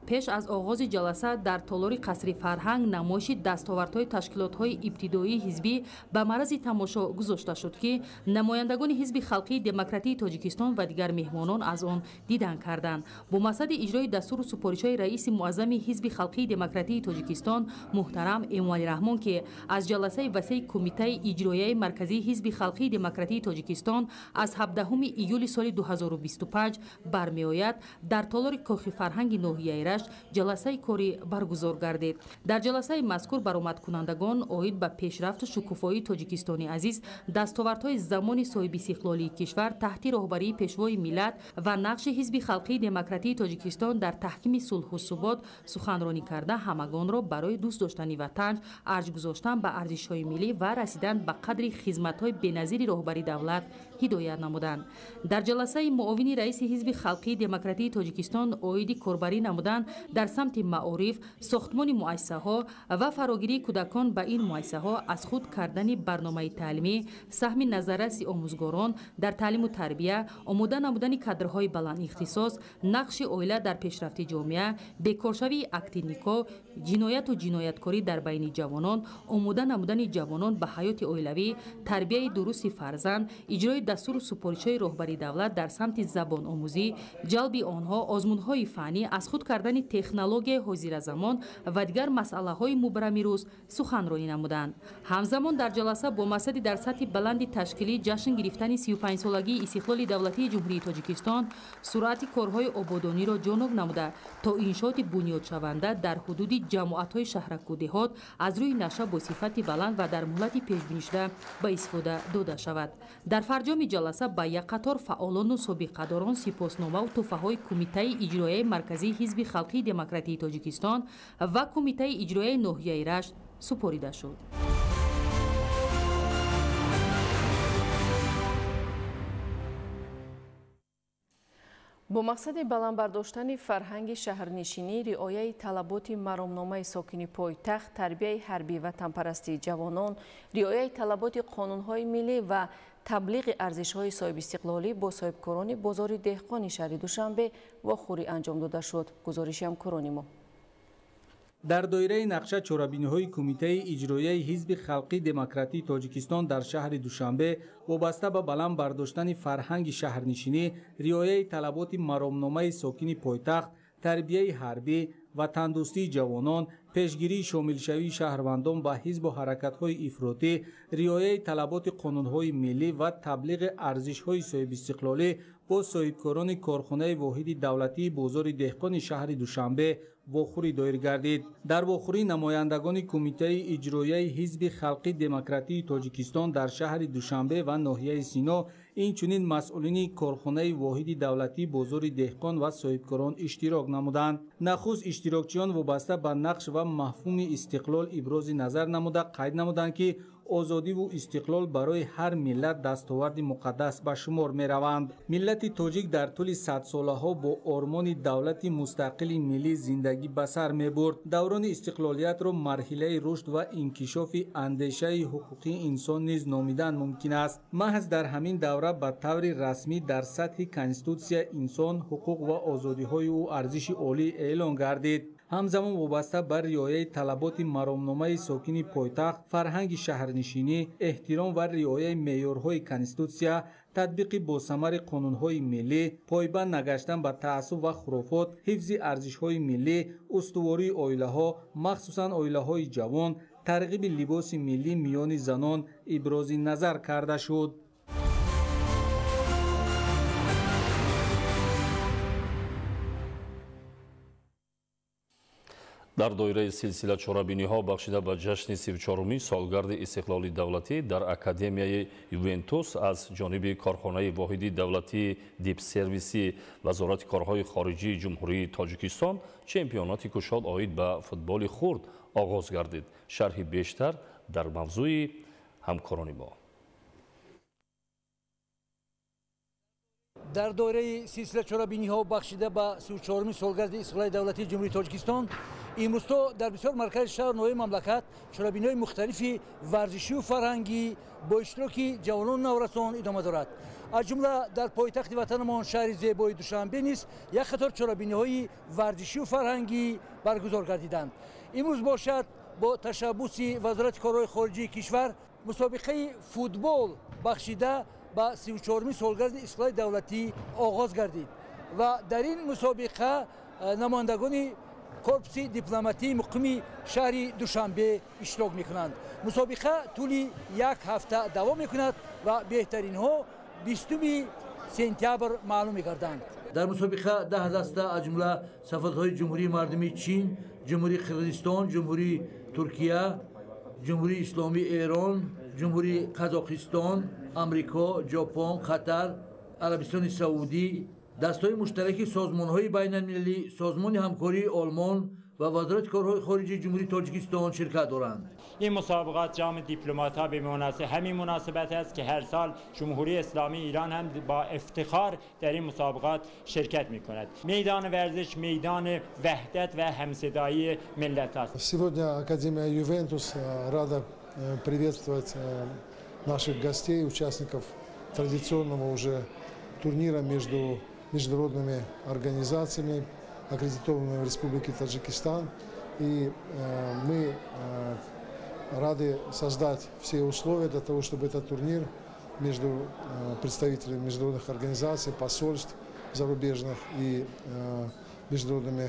пеш аз оғози ҷаласа дар толори қасри фарҳанг намоиши дастовардҳои ташкилотҳои ибтидоии ҳизбӣ ба марази тамошо гузошта шуд, ки намояндагони ҳизби халқии демократии Тоҷикистон ва дигар меҳмонон аз он дидан карданд. бо мақсади иҷрои дастуру супоришҳои раиси муаззами ҳизби халқии демократии Тоҷикистон муҳтарам Эмомалӣ Раҳмон, ки аз ҷаласаи васеъи кумитаи иҷроияи марказии ҳизби халқии демократии Тоҷикистон аз 17 июли соли 2025 бармеояд, дар толори кохи фарҳанги ноҳияи ҷаласаи корӣ баргузор гардид. дар ҷаласаи мазкур баромадкунандагон оид ба пешрафту шукуфоии тоҷикистони азиз, дастовардҳои замони соҳиби истиқлолии кишвар таҳти роҳбарии пешвои миллат ва нақши ҳизби халқии демократии Тоҷикистон дар таҳкими сулҳу субот суханронӣ карда, ҳамагонро барои дӯст доштани ватан, арҷ гузоштан ба арзишҳои миллӣ ва расидан ба қадри хизматҳои беназири роҳбари давлат ҳидоят намуданд. дар ҷаласаи муовини раиси ҳизби халқии демократии Тоҷикистон оиди корбарӣ намуданд дар самти маориф, сохтмони муассисаҳо ва фарогирии кӯдакон ба ин муассисаҳо аз худ кардани барномаи таълимӣ, саҳми назарраси омӯзгорон дар таълиму тарбия, омода намудани кадрҳои баландихтисос, нақши оила дар пешрафти ҷомеа, бекоршавии акти никоҳ, ҷинояту ҷинояткорӣ дар байни ҷавонон, омода намудани ҷавонон ба ҳаёти оилавӣ, тарбияи дурусти фарзанд, иҷрои дастуру супоришҳои роҳбари давлат дар самти забономӯзӣ, ҷалби онҳо, озмунҳои фанӣ, аз худ кардани технологияи ҳозиразамон ва дигар масъалаҳои мубрамирӯз суханронӣ намуданд. ҳамзамон дар ҷаласа бо мақсади дар сатҳи баланди ташкилӣ ҷашн гирифтани 35-солагии истиқлоли давлатии ҷумҳурии Тоҷикистон суръати корҳои ободониро ҷоноб намуда, то иншооти бунёдшаванда дар ҳудуди ҷамоатҳои шаҳраку деҳот аз рӯи наша бо сифати баланд ва дар муҳлати пешбинишуда ба истифода дода шавад. дар фарҷоми ҷаласа ба як қатор фаъолону собиқадорон сипосномаву тӯҳфаҳои кумитаи иҷроияи марказии ҳизби халқии демократии Тоҷикистон ва кумитаи иҷроияи ноҳияи Рашт супорида шуд. бо мақсади баландбардоштани фарҳанги шаҳрнишинӣ, риояи талаботи маромномаи сокини пойтахт, тарбияи ҳарбӣ ва ватанпарастии ҷавонон, риояи талаботи қонунҳои миллӣ ва таблиғи арзишҳои соҳибистиқлолӣ бо соҳибкорони бозори деҳқони шаҳри Душанбе вохӯрӣ анҷом дода шуд. гузориши ҳамкорони мо. дар доираи нақша чорабиниҳои кумитаи иҷроияи ҳизби халқии демократии Тоҷикистон дар шаҳри Душанбе вобаста ба баланд бардоштани фарҳанги шаҳрнишинӣ, риояи талаботи маромномаи сокини пойтахт, тарбияи ҳарбӣ ва тандурустии ҷавонон, пешгирии шомилшавии шаҳрвандон ба ҳизбу ҳаракатҳои ифротӣ, риояи талаботи қонунҳои миллӣ ва таблиғи арзишҳои соҳибистиқлолӣ бо соҳибкорони корхонаи воҳиди давлатии бозори деҳқони шаҳри Душанбе вохӯрӣ доир гардид. дар вохӯрӣ намояндагони кумитаи иҷроияи ҳизби халқии демократии Тоҷикистон дар шаҳри Душанбе ва ноҳияи Сино, инчунин масъулини корхонаи воҳиди давлатии бозори деҳқон ва соҳибкорон иштирок намуданд. нахуст иштирокчиён вобаста ба нақш ва мафҳуми истиқлол ибрози назар намуда қайд намуданд, ки озодиву истиқлол барои ҳар миллат дастоварди муқаддас ба шумор мераванд. Миллати тоҷик дар тӯли садсолаҳо бо ормони давлати мустақили миллӣ зиндагӣ ба сар мебурд. даврони истиқлолиятро марҳилаи рушд ва инкишофи андешаи ҳуқуқии инсон низ номидан мумкин аст. маҳз дар ҳамин давра ба таври расмӣ дар сатҳи конститутсия инсон ҳуқуқ ва озодиҳои ӯ арзиши олӣ эълон гардид. ҳамзамон вобаста ба риояи талаботи маромномаи сокини пойтахт, фарҳанги шаҳрнишинӣ, эҳтиром ва риояи меъёрҳои конститутсия, татбиқи босамари қонунҳои миллӣ, пойбанд нагаштан ба таассуб ва хурофот, ҳифзи арзишҳои миллӣ, устувории оилаҳо, махсусан оилаҳои ҷавон, тарғиби либоси миллӣ миёни занон ибрози назар карда шуд. дар доираи силсила чорабиниҳо бахшида ба ҷашни 34-уми солгарди истиқлоли давлатӣ дар Академияи Ювентус аз ҷониби корхонаи воҳиди давлатии дипсервиси Вазорати корҳои хориҷии ҷумҳурии Тоҷикистон чемпионати кушод оид ба футболи хурд оғоз гардид. шарҳи бештар дар мавзӯи ҳамкорони мо. дар доираи силсила чорабиниҳо бахшида ба 34-уми солгарди истиқлоли давлатии ҷумҳурии Тоҷикистон имрӯзто дар бисёр маркази шаҳру ноҳияи мамлакат чорабиниҳои мухталифи варзишию фарҳангӣ бо иштироки ҷавонону наврасон идома дорад. аз ҷумла дар пойтахти ватанамон шаҳри зебои Душанбе низ як қатор чорабиниҳои варзишию фарҳангӣ баргузор гардиданд. имрӯз бошад бо ташаббуси Вазорати корҳои хориҷии кишвар мусобиқаи футбол бахшида ба 34-уми солгарди истиқлоли давлатӣ оғоз гардид ва дар ин мусобиқа намояндагони корпуси дипломатии муқими шаҳри Душанбе иштирок мекунанд. мусобиқа тӯли як ҳафта давом мекунад ва беҳтаринҳо 20-уми сентябр маълум мегарданд. дар мусобиқа 10 даста аз ҷумла сафодатҳои ҷумҳурии мардумии Чин, ҷумҳурии Қирғизистон, ҷумҳурии Туркия, ҷумҳурии исломии Эрон, ҷумҳурии Қазоқистон, Амрико, Ҷопон, Қатар, Арабистони Саудӣ, дастаҳои муштараки созмонҳои байналмилалӣ, созмони ҳамкории Олмон ва Вазорати корҳои хориҷии ҷумҳурии Тоҷикистон ширкат доранд. این مسابقات جام دیپلمات‌ها به همین مناسبت است که هر سال جمهوری اسلامی ایران هم با افتخار در این مسابقات شرکت می‌کند. میدان ورزش میدان وحدت و همصدایی ملت است. Сегодня Академия Ювентус рада приветствовать наших гостей, участников традиционного уже турнира между международными организациями, аккредитованными в Республике Таджикистан. И мы рады создать все условия для того, чтобы этот турнир между представителями международных организаций, посольств зарубежных и международными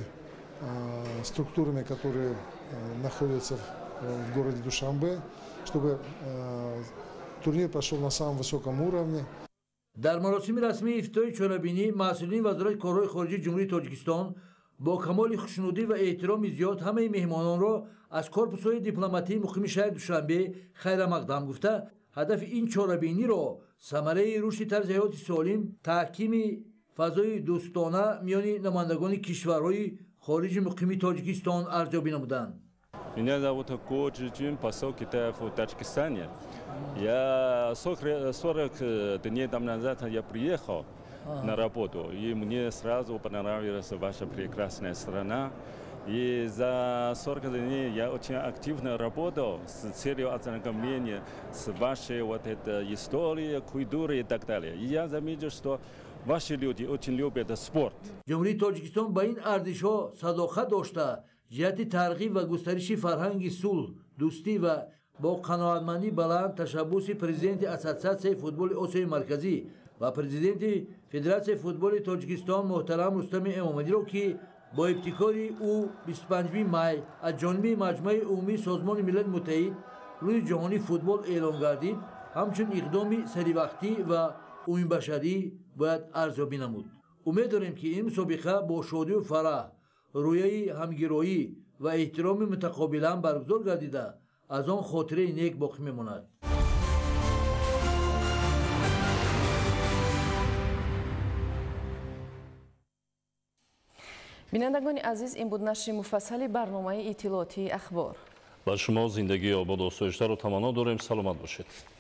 структурами, которые находятся в городе Душанбе, чтобы турнир прошел на самом высоком уровне. дар маросими расмии ифтитоҳи чорабинӣ масъулини Вазорати корҳои хориҷии ҷумҳурии Тоҷикистон бо камоли хушнудӣ ва эҳтироми зиёд ҳамаи меҳмононро аз корпусҳои дипломатии муқими шаҳри Душанбе хайрамақдам гуфта, ҳадафи ин чорабиниро самараи рушди тарзи ҳаёти солим, таҳкими фазои дӯстона миёни намояндагони кишварҳои хориҷи муқими Тоҷикистон арзёбӣ намуданд. Меня зовут Ко Чжичун, посол Китая в Таджикистане. Я 40 дней назад я приехал на работу, и мне сразу понравилась ваша прекрасная страна. И за 40 дней я очень активно работал с целью ознакомления с вашей вот этой историей, культурой и так далее. И я заметил, что ваши люди очень любят спорт. ҷумҳурии Тоҷикистон ба ин арзишҳо садохат дошта ҷиҳати тарғиб ва густариши фарҳанги сулҳ, дӯстӣ ва бо қаноатмандӣ баланд ташаббуси президенти Ассотсиатсияи футболи Осиёи Марказӣ ва президенти Федератсияи футболи Тоҷикистон муҳтарам Рустами Эмомалиро, ки бо ибтикори ӯ 25 май аз ҷониби Маҷмӯи умумии Созмони Милали Муттаҳид рӯи ҷаҳонии футбол эълон гардид, ҳамчун иқдоми саривақтӣ ва умумибашарӣ бояд арзёбӣ намуд. умед дорем ки ин мусобиқа бо шодию фараҳ, рӯяи ҳамгироӣ ва эҳтироми мутақобилан баргузор гардида аз он хотираи нек боқӣ мемонад. бинандагони азиз, ин буд нашри муфассали барномаи иттилоотии ахбор. و شما زندگی آباد و آسایش‌تر رو تمنا داریم. سلامت باشید.